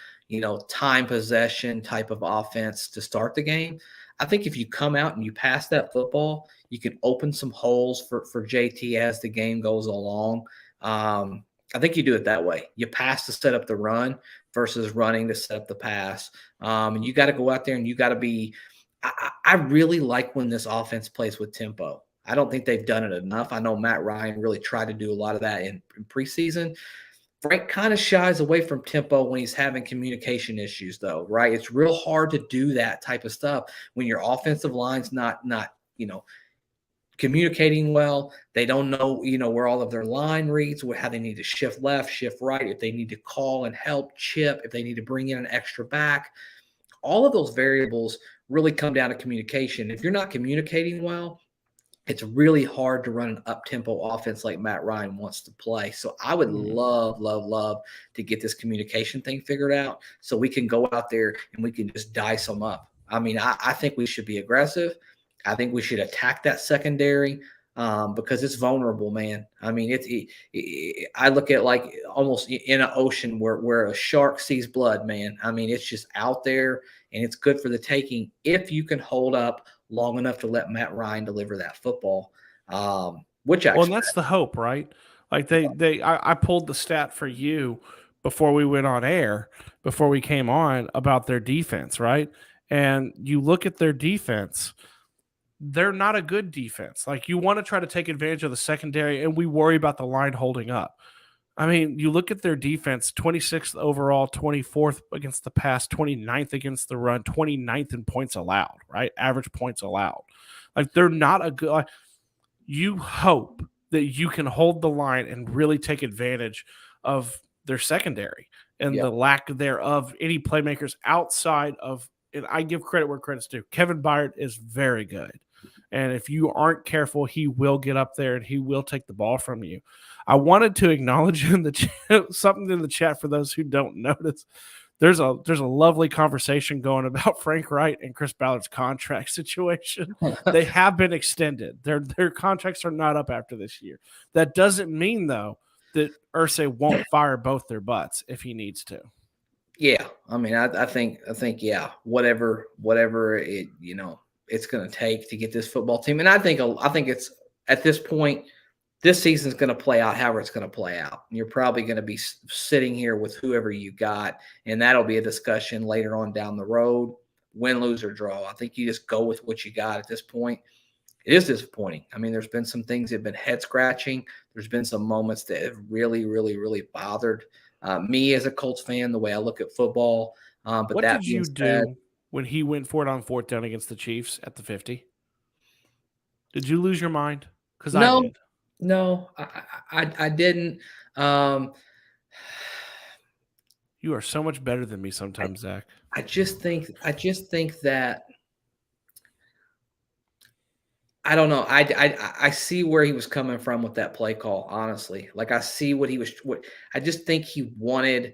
time possession type of offense to start the game. I think if you come out and you pass that football, you can open some holes for JT as the game goes along. I think you do it that way. You pass to set up the run versus running to set up the pass. And you got to go out there and you got to be I really like when this offense plays with tempo. I don't think they've done it enough. I know Matt Ryan really tried to do a lot of that in preseason. Frank kind of shies away from tempo when he's having communication issues, though, right? It's real hard to do that type of stuff when your offensive line's not communicating well. They don't know where all of their line reads, how they need to shift left, shift right, if they need to call and help chip, if they need to bring in an extra back. All of those variables really come down to communication. If you're not communicating well, it's really hard to run an up-tempo offense like Matt Ryan wants to play. So I would Mhm. love, love, love to get this communication thing figured out so we can go out there and we can just dice them up. I mean, I think we should be aggressive. I think we should attack that secondary because it's vulnerable, man. I mean, I look at like almost in an ocean where a shark sees blood, man. I mean, it's just out there and it's good for the taking if you can hold up long enough to let Matt Ryan deliver that football, which I Well, and that's expect. the hope, right? Like I pulled the stat for you before we went on air, before we came on about their defense, right? And you look at their defense, they're not a good defense. Like you want to try to take advantage of the secondary, and we worry about the line holding up. I mean, you look at their defense 26th overall, 24th against the pass, 29th against the run, 29th in points allowed, right? Average points allowed. Like they're not a good, like, you hope that you can hold the line and really take advantage of their secondary and Yeah. the lack thereof any playmakers outside of, and I give credit where credit's due. Kevin Byard is very good. And if you aren't careful, he will get up there and he will take the ball from you. I wanted to acknowledge in the chat, something in the chat for those who don't notice. There's a lovely conversation going about Frank Wright and Chris Ballard's contract situation. They have been extended. Their contracts are not up after this year. That doesn't mean though that Ursay won't fire both their butts if he needs to. Yeah. I mean, I think, yeah, whatever it's going to take to get this football team. And I think it's at this point, this season's going to play out however it's going to play out. You're probably going to be sitting here with whoever you got, and that'll be a discussion later on down the road, win, lose, or draw. I think you just go with what you got at this point. It is disappointing. I mean, there's been some things that have been head scratching. There's been some moments that have really, really, really bothered me as a Colts fan, the way I look at football. But What that did being you said, do when he went for it on fourth down against the Chiefs at the 50? Did you lose your mind? Because I no, did. no, I didn't. Um, You are so much better than me I, sometimes, Zach. I just think that I don't know. I see where he was coming from with that play call. Honestly, like I see what he was. What I just think he wanted.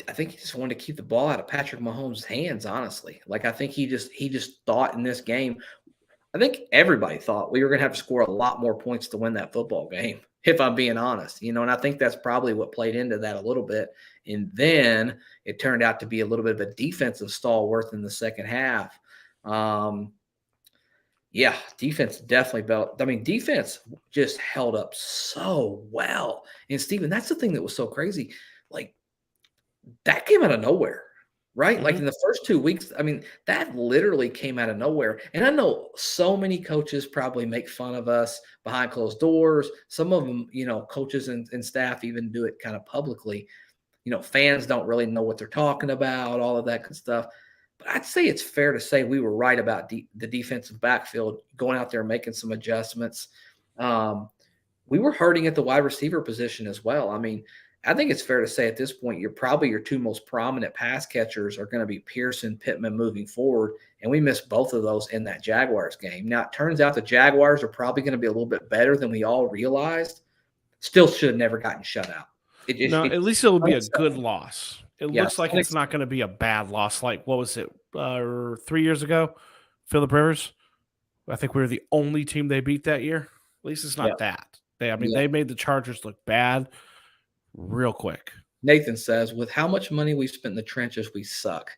I think he just wanted to keep the ball out of Patrick Mahomes' hands. Honestly, like I think he just thought in this game. I think everybody thought we were going to have to score a lot more points to win that football game. If I'm being honest, and I think that's probably what played into that a little bit. And then it turned out to be a little bit of a defensive stalwart in the second half. Um, Yeah, defense definitely built. I mean, defense just held up so well. And Steven, that's the thing that was so crazy. Like that came out of nowhere, right? Like Mhm. in the first 2 weeks, I mean, that literally came out of nowhere. And I know so many coaches probably make fun of us behind closed doors. Some of them, coaches and staff even do it kind of publicly. Fans don't really know what they're talking about, all of that good stuff. But I'd say it's fair to say we were right about the defensive backfield going out there and making some adjustments. Um, we were hurting at the wide receiver position as well. I mean, I think it's fair to say at this point, you're probably your two most prominent pass catchers are going to be Pearson, Pittman moving forward. And we missed both of those in that Jaguars game. Now, it turns out the Jaguars are probably going to be a little bit better than we all realized. Still should have never gotten shut out. No, It at least it'll be a good unacceptable. loss. It looks Yes, like it's not going to be a bad loss. Like, what was it, 3 years ago? Phillip Rivers. I think we were the only team they beat that year. At least it's yeah, not that. I mean, yeah. they made the Chargers look bad real quick. Nathan says, with how much money we've spent in the trenches, we suck.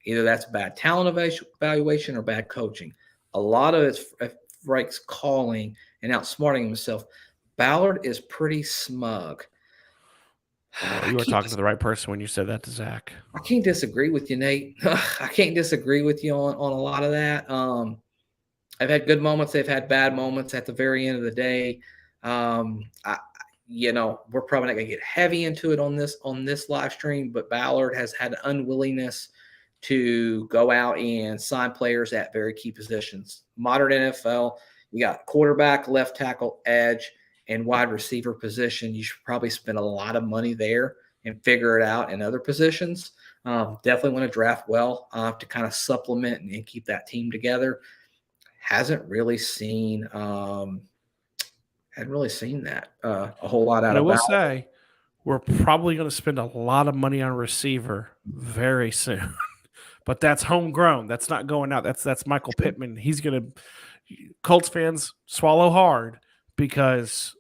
Either that's bad talent evaluation or bad coaching. A lot of it's Frank's calling and outsmarting himself. Ballard is pretty smug. Well, I you were can't, talking to the right person when you said that to Zach. I can't disagree with you, Nate. I can't disagree with you on a lot of that. I've had good moments. They've had bad moments at the very end of the day. I, we're probably not going to get heavy into it on this live stream, but Ballard has had an unwillingness to go out and sign players at very key positions. Modern NFL, you got quarterback, left tackle, edge, and wide receiver position. You should probably spend a lot of money there and figure it out in other positions. Definitely want to draft well to kind of supplement and keep that team together. Hadn't really seen that a whole lot out And I of will Ballard. say, we're probably going to spend a lot of money on receiver very soon. But that's homegrown. That's not going out. That's Michael Pittman. He's going to Colts fans swallow hard because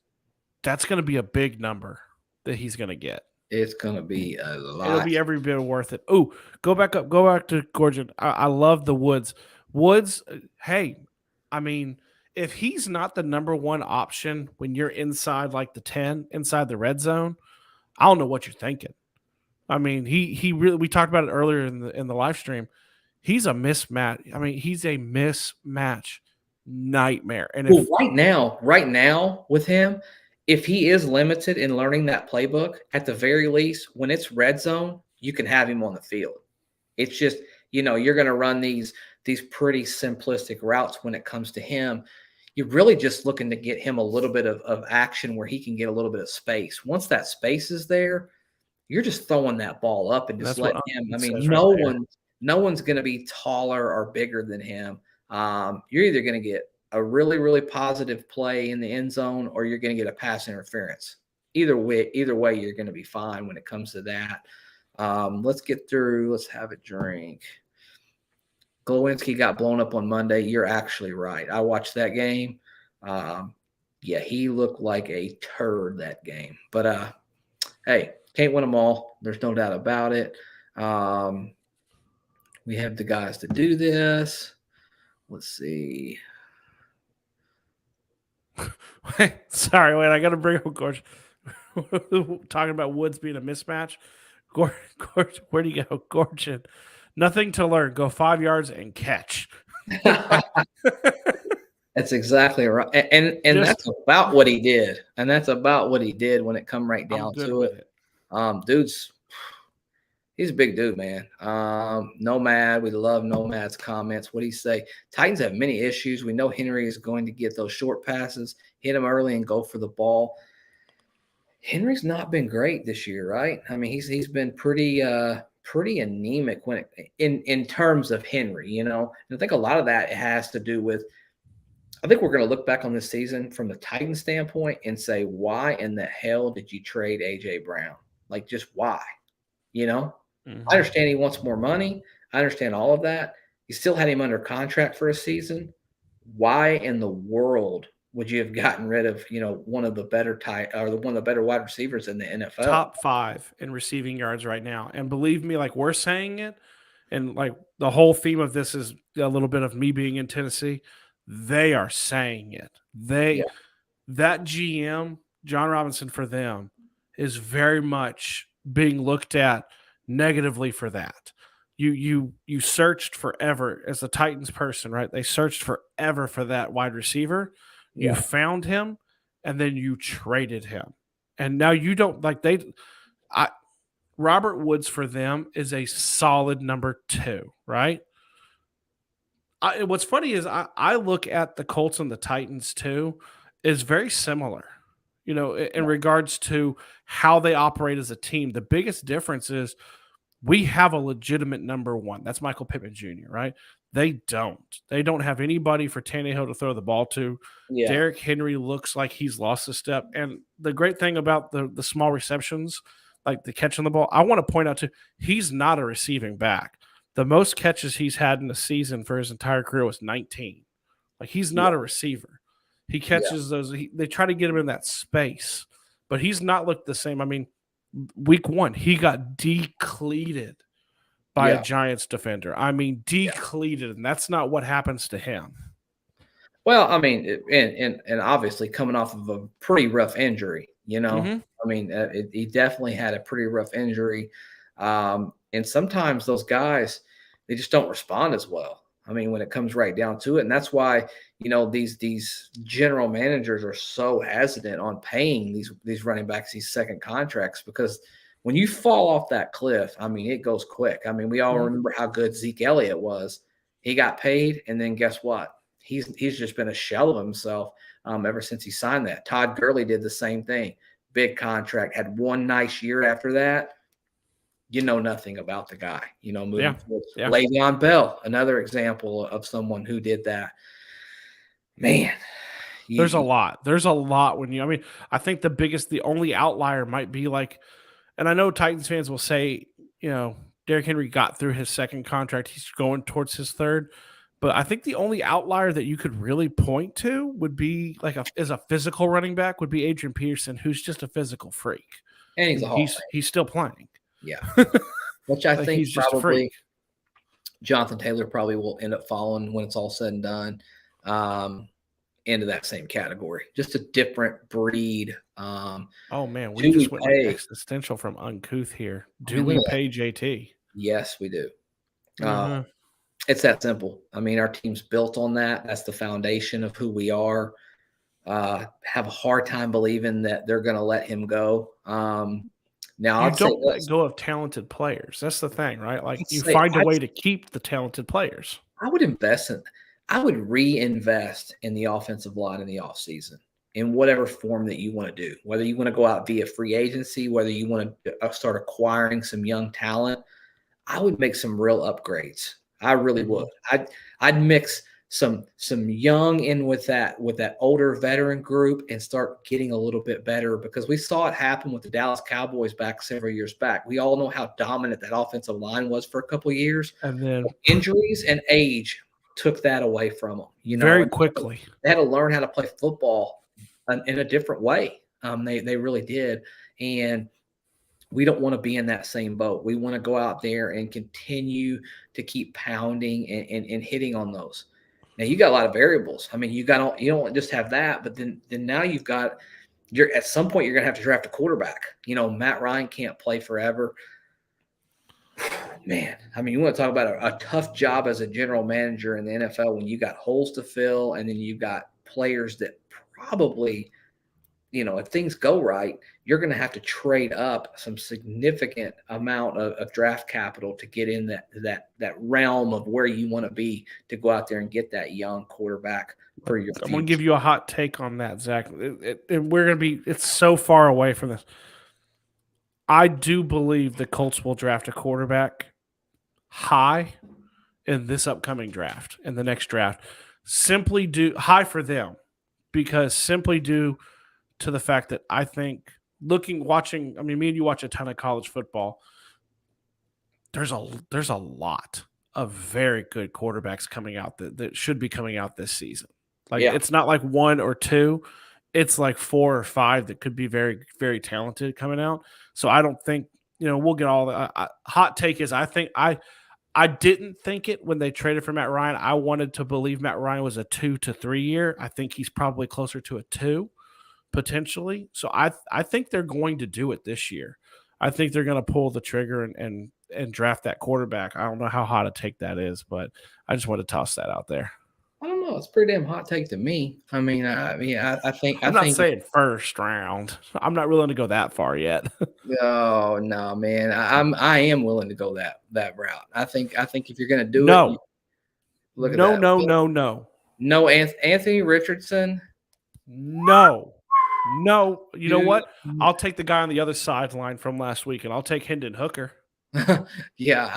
that's going to be a big number that he's going to get. It's going to be a lot. It'll be every bit worth it. Oh, go back to Gorgon. I love the Woods. Woods, hey, I mean, if he's not the number one option when you're inside like the 10, inside the red zone, I don't know what you're thinking. I mean, he really, we talked about it earlier in the live stream. He's a mismatch. I mean, he's a mismatch nightmare. And if right now with him, if he is limited in learning that playbook, at the very least, when it's red zone, you can have him on the field. It's just, you're going to run these pretty simplistic routes when it comes to him. You're really just looking to get him a little bit of action where he can get a little bit of space. Once that space is there, you're just throwing that ball up and just letting him. I mean, no one's going to be taller or bigger than him. You're either going to get a really, really positive play in the end zone, or you're going to get a pass interference. Either way, you're going to be fine when it comes to that. Let's get through. Let's have a drink. Glowinski got blown up on Monday. You're actually right. I watched that game. Yeah, he looked like a turd that game. But hey, can't win them all. There's no doubt about it. We have the guys to do this. Let's see. Sorry, wait, I got to bring up Gorge. Talking about Woods being a mismatch. Gorge, where do you go? Gorgon. Nothing to learn. Go 5 yards and catch. That's exactly right. And that's about what he did. And that's about what he did when it come right down to it. He's a big dude, man. Nomad, we love Nomad's comments. What do you say? Titans have many issues. We know Henry is going to get those short passes, hit him early, and go for the ball. Henry's not been great this year, right? I mean, he's been pretty anemic when in terms of Henry, And I think a lot of that has to do with. I think we're going to look back on this season from the Titans standpoint and say, why in the hell did you trade AJ Brown? Like, just why? Mm-hmm. I understand he wants more money. I understand all of that. You still had him under contract for a season. Why in the world would you have gotten rid of, one of the better one of the better wide receivers in the NFL? Top 5 in receiving yards right now. And believe me, like we're saying it, and like the whole theme of this is a little bit of me being in Tennessee. They are saying it. That GM, John Robinson, for them is very much being looked at negatively for that. You searched forever as a Titans person, right? They searched forever for that wide receiver. You found him, and then you traded him. And now you don't Robert Woods for them is a solid number 2, right? What's funny is I look at the Colts and the Titans too is very similar. in regards to how they operate as a team. The biggest difference is we have a legitimate number one. That's Michael Pittman Jr., right? They don't. They don't have anybody for Tannehill to throw the ball to. Yeah. Derrick Henry looks like he's lost a step. And the great thing about the small receptions, like the catching the ball, I want to point out too, he's not a receiving back. The most catches he's had in a season for his entire career was 19. Like he's not Yeah. a receiver. He Yeah. catches those. They try to get him in that space, but he's not looked the same. I mean, week one, he got decleated by a Yeah. Giants defender. I mean, decleated, and that's not what happens to him. Well, I mean, and obviously coming off of a pretty rough injury, Mm-hmm. I mean, he definitely had a pretty rough injury. And sometimes those guys, they just don't respond as well. I mean, when it comes right down to it. And that's why, these general managers are so hesitant on paying these running backs these second contracts, because when you fall off that cliff, I mean, it goes quick. I mean, we all Mm-hmm. remember how good Zeke Elliott was. He got paid, and then guess what? He's just been a shell of himself ever since he signed that. Todd Gurley did the same thing. Big contract, had one nice year after that. You know nothing about the guy, moving forward. Yeah. Le'Veon Bell, another example of someone who did that. Man, There's a lot. There's a lot I think the only outlier might be like, and I know Titans fans will say, Derrick Henry got through his second contract. He's going towards his third. But I think the only outlier that you could really point to would be as a physical running back would be Adrian Peterson, who's just a physical freak. and he's a Hall of He's still playing. Yeah. Which I think he's just a probably freak. Jonathan Taylor probably will end up falling when it's all said and done. Into that same category, just a different breed. Oh man, we just went existential from uncouth here. Do we pay JT? Yes, we do. It's that simple. I mean, our team's built on that. That's the foundation of who we are. Have a hard time believing that they're going to let him go. Now, you don't let go of talented players. That's the thing, right? Like you find a way to keep the talented players. I would reinvest in the offensive line in the offseason in whatever form that you want to do, whether you want to go out via free agency, whether you want to start acquiring some young talent. I would make some real upgrades. I really would. I'd mix some young in with that older veteran group and start getting a little bit better, because we saw it happen with the Dallas Cowboys back several years back. We all know how dominant that offensive line was for a couple of years, and then injuries and age took that away from them. Very quickly. They had to learn how to play football in a different way. They really did, and we don't want to be in that same boat. We want to go out there and continue to keep pounding and hitting on those. Now you got a lot of variables. I mean, you don't just have that, but then now you're at some point you're gonna have to draft a quarterback. Matt Ryan can't play forever. Man, I mean, you want to talk about a tough job as a general manager in the NFL when you got holes to fill, and then you've got players that probably, if things go right, you're going to have to trade up some significant amount of draft capital to get in that realm of where you want to be to go out there and get that young quarterback for your future. I'm going to give you a hot take on that, Zach. It's so far away from this. I do believe the Colts will draft a quarterback high in this upcoming draft, in the next draft. Simply high for them, because simply due to the fact that I think watching, me and you watch a ton of college football. There's a lot of very good quarterbacks coming out that should be coming out this season. It's not like one or two. It's like 4 or 5 that could be very, very talented coming out. So I don't think, we'll get all the hot take is I didn't think it when they traded for Matt Ryan. I wanted to believe Matt Ryan was a 2 to 3 year. I think he's probably closer to a 2 potentially. So I think they're going to do it this year. I think they're going to pull the trigger and draft that quarterback. I don't know how hot a take that is, but I just want to toss that out there. I don't know. It's a pretty damn hot take to me. I think I'm not saying first round. I'm not willing to go that far yet. Oh no, man. I am willing to go that route. I think if you're going to do it, look at that. No. No, Anthony Richardson. No. No, you know Dude. what? I'll take the guy on the other sideline from last week, and I'll take Hendon Hooker. Yeah,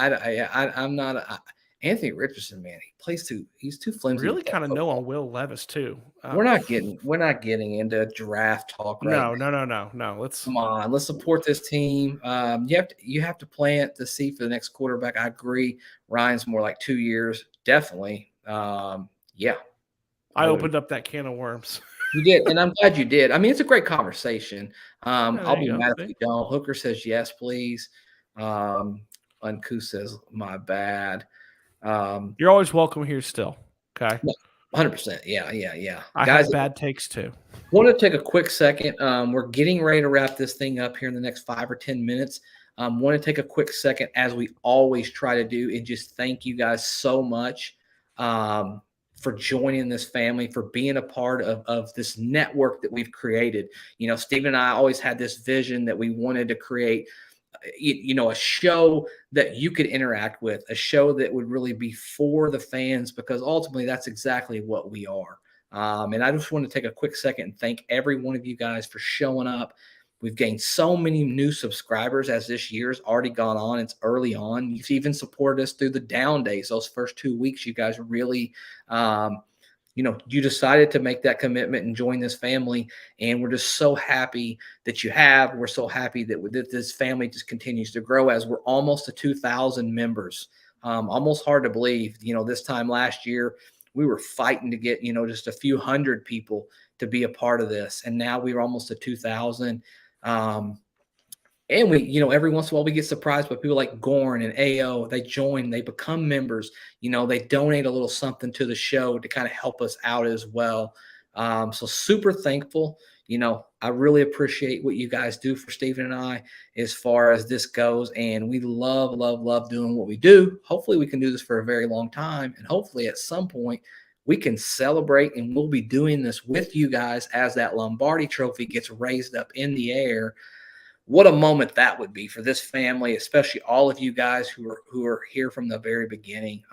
I'm not Anthony Richardson, man. He's too flimsy to Really play kind of know football. on Will Levis too. We're not getting into draft talk right now. No. Let's Come on, let's support this team. You have to plant the seed for the next quarterback. I agree. Ryan's more like 2 years, definitely. Yeah, I opened up that can of worms. you did, and I'm glad you did. I mean, it's a great conversation. Yeah, I'll there be you go. mad if See? we don't. Hooker says yes, please. Unku says my bad. Um, You're always welcome here still. Okay. 100%. Yeah. I Guys, have bad takes too. want to take a quick second. We're getting ready to wrap this thing up here in the next 5 or 10 minutes. Want to take a quick second, as we always try to do, and just thank you guys so much for joining this family, for being a part of this network that we've created. Stephen and I always had this vision that we wanted to create a show that you could interact with, a show that would really be for the fans, because ultimately that's exactly what we are. And I just want to take a quick second and thank every one of you guys for showing up. We've gained so many new subscribers as this year's already gone on. It's early on. You've even supported us through the down days. Those first 2 weeks, you guys really you decided to make that commitment and join this family. And we're just so happy that you have. We're so happy that this family just continues to grow, as we're almost to 2,000 members. Almost hard to believe. This time last year, we were fighting to get, just a few hundred people to be a part of this. And now we're almost to 2,000. And every once in a while we get surprised by people like Gorn and AO. They join, they become members. They donate a little something to the show to kind of help us out as well. So super thankful. I really appreciate what you guys do for Stephen and I as far as this goes. And we love, love, love doing what we do. Hopefully we can do this for a very long time. And hopefully at some point we can celebrate, and we'll be doing this with you guys as that Lombardi trophy gets raised up in the air. What a moment that would be for this family, especially all of you guys who are here from the very beginning.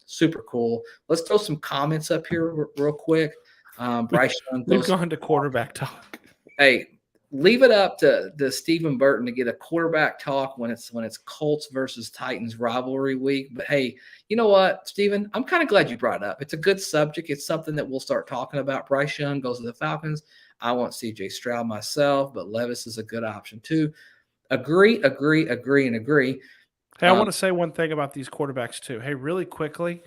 Super cool. Let's throw some comments up here real quick. Bryce Young We've goes, gone to quarterback talk. hey, leave it up to Stephen Burton to get a quarterback talk when it's Colts versus Titans rivalry week. But hey, you know what, Stephen? I'm kind of glad you brought it up. It's a good subject. It's something that we'll start talking about. Bryce Young goes to the Falcons. I want C.J. Stroud myself, but Levis is a good option too. Agree. Hey, I want to say one thing about these quarterbacks too. Hey, really quickly,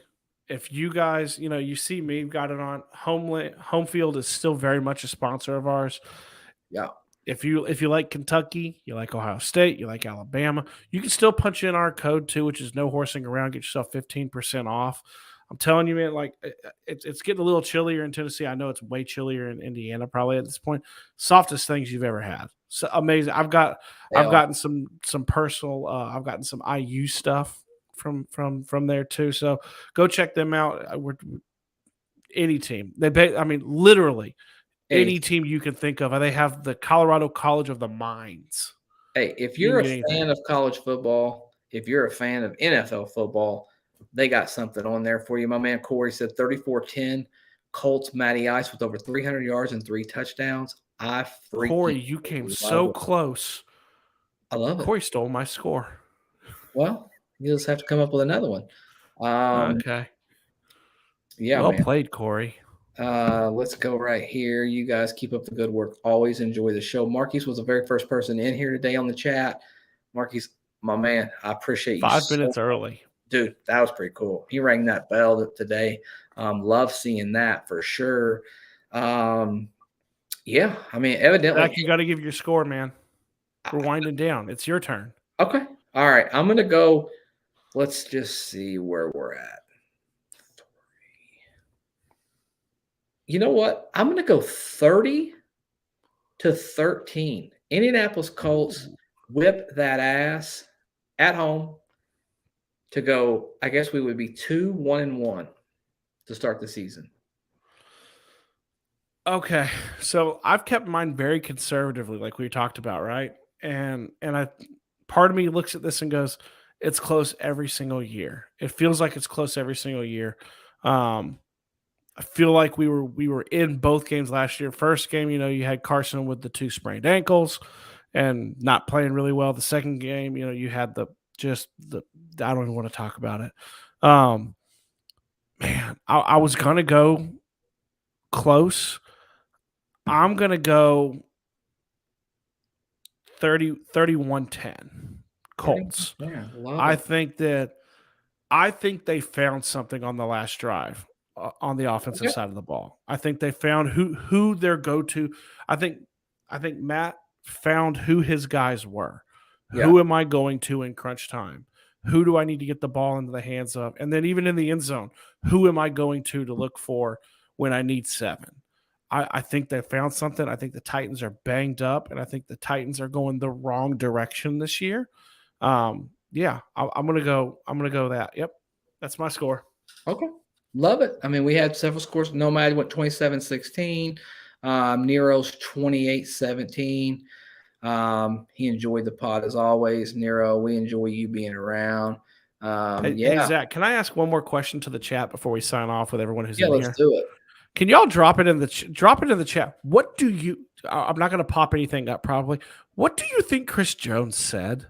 if you guys, you see me got it on home field is still very much a sponsor of ours. Yeah. If you like Kentucky, you like Ohio State, you like Alabama, you can still punch in our code too, which is no horsing around. Get yourself 15% off. I'm telling you, man, like it's getting a little chillier in Tennessee. I know it's way chillier in Indiana probably at this point. Softest things you've ever had. So amazing. I've gotten some personal. I've gotten some IU stuff from there too. So go check them out. We're any team. Literally any team you can think of. They have the Colorado College of the Mines. Hey, if You you're can a get anything. fan of college football, if you're a fan of NFL football, they got something on there for you. My man Corey said 34-10 Colts Matty Ice with over 300 yards and 3 touchdowns. I Corey, freaking you came love so it. close. I love it. Corey stole my score. Well, you just have to come up with another one. Okay. Yeah, Well man. played, Corey. Let's go right here. You guys keep up the good work. Always enjoy the show. Marquise was the very first person in here today on the chat. Marquise, my man, I appreciate you 5 so minutes much. early. Dude, that was pretty cool. He rang that bell today. Love seeing that for sure. Yeah, I mean, evidently. Zach, you got to give your score, man. We're winding down. It's your turn. Okay. All right. I'm going to go. Let's just see where we're at. You know what? I'm going to go 30-13. Indianapolis Colts whip that ass at home to go. I guess we would be 2-1-1 to start the season. Okay, so I've kept mine very conservatively, like we talked about, right? And part of me looks at this and goes, "It's close every single year. It feels like it's close every single year." I feel like we were in both games last year. First game, you had Carson with the 2 sprained ankles and not playing really well. The second game, you had the I don't even want to talk about it. Um, Man, I was gonna go close. I'm gonna go 31-10 Colts. Yeah, love I it. think that I think they found something on the last drive on the offensive Okay. side of the ball. I think they found who their go-to. I think I think Matt found who his guys were. Yeah. Who am I going to in crunch time? Who do I need to get the ball into the hands of? And then even in the end zone, who am I going to look for when I need 7? I think they found something. I think the Titans are banged up, and I think the Titans are going the wrong direction this year. Yeah, I'm gonna go. I'm gonna go that. Yep, that's my score. Okay. Love it. I mean, we had several scores. Nomad went 27-16. Nero's 28-17. He enjoyed the pod as always. Nero, we enjoy you being around. Hey Yeah. Zach, can I ask one more question to the chat before we sign off with everyone who's Yeah, in let's here? do it. Can y'all drop it in the drop it in the chat? What do you? I'm not gonna pop anything up probably. What do you think Chris Jones said?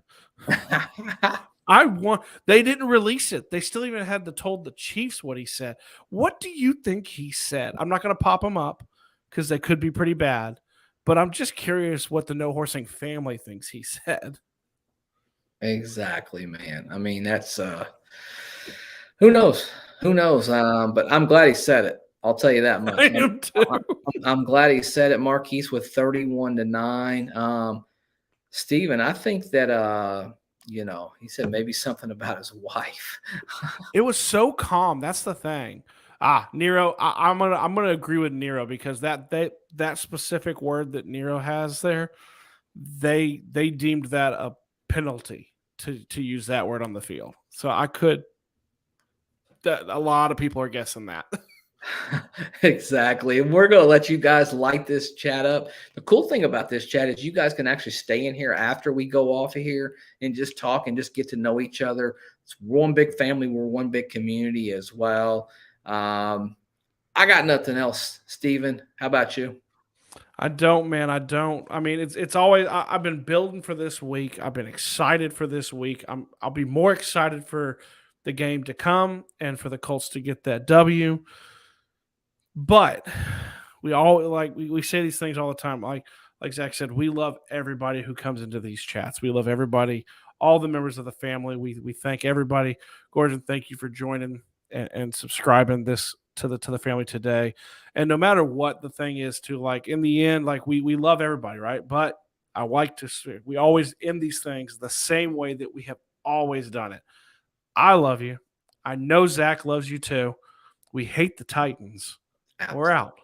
I want. They didn't release it. They still even had to told the Chiefs what he said. What do you think he said? I'm not going to pop them up because they could be pretty bad. But I'm just curious what the No Horsing family thinks he said. Exactly, man. I mean, that's who knows? Who knows? But I'm glad he said it. I'll tell you that I much. am I'm, too. I'm glad he said it, Marquise, with 31-9. Steven, I think that he said maybe something about his wife. It was so calm. That's the thing. Nero. I'm gonna agree with Nero because that specific word that Nero has there, they deemed that a penalty to use that word on the field. So I could. That a lot of people are guessing that. Exactly. And we're going to let you guys light this chat up. The cool thing about this chat is you guys can actually stay in here after we go off of here and just talk and just get to know each other. It's one big family. We're one big community as well. I got nothing else. Steven, how about you? I don't, man. I don't. I mean, it's always. I've been building for this week. I've been excited for this week. I'll be more excited for the game to come and for the Colts to get that W. But we all we say these things all the time. Like Zach said, we love everybody who comes into these chats. We love everybody, all the members of the family. We thank everybody. Gordon, thank you for joining and subscribing this to the family today. And no matter what the thing is, to like in the end, like we love everybody, right? But I like to we always end these things the same way that we have always done it. I love you. I know Zach loves you too. We hate the Titans. We're Absolutely. out.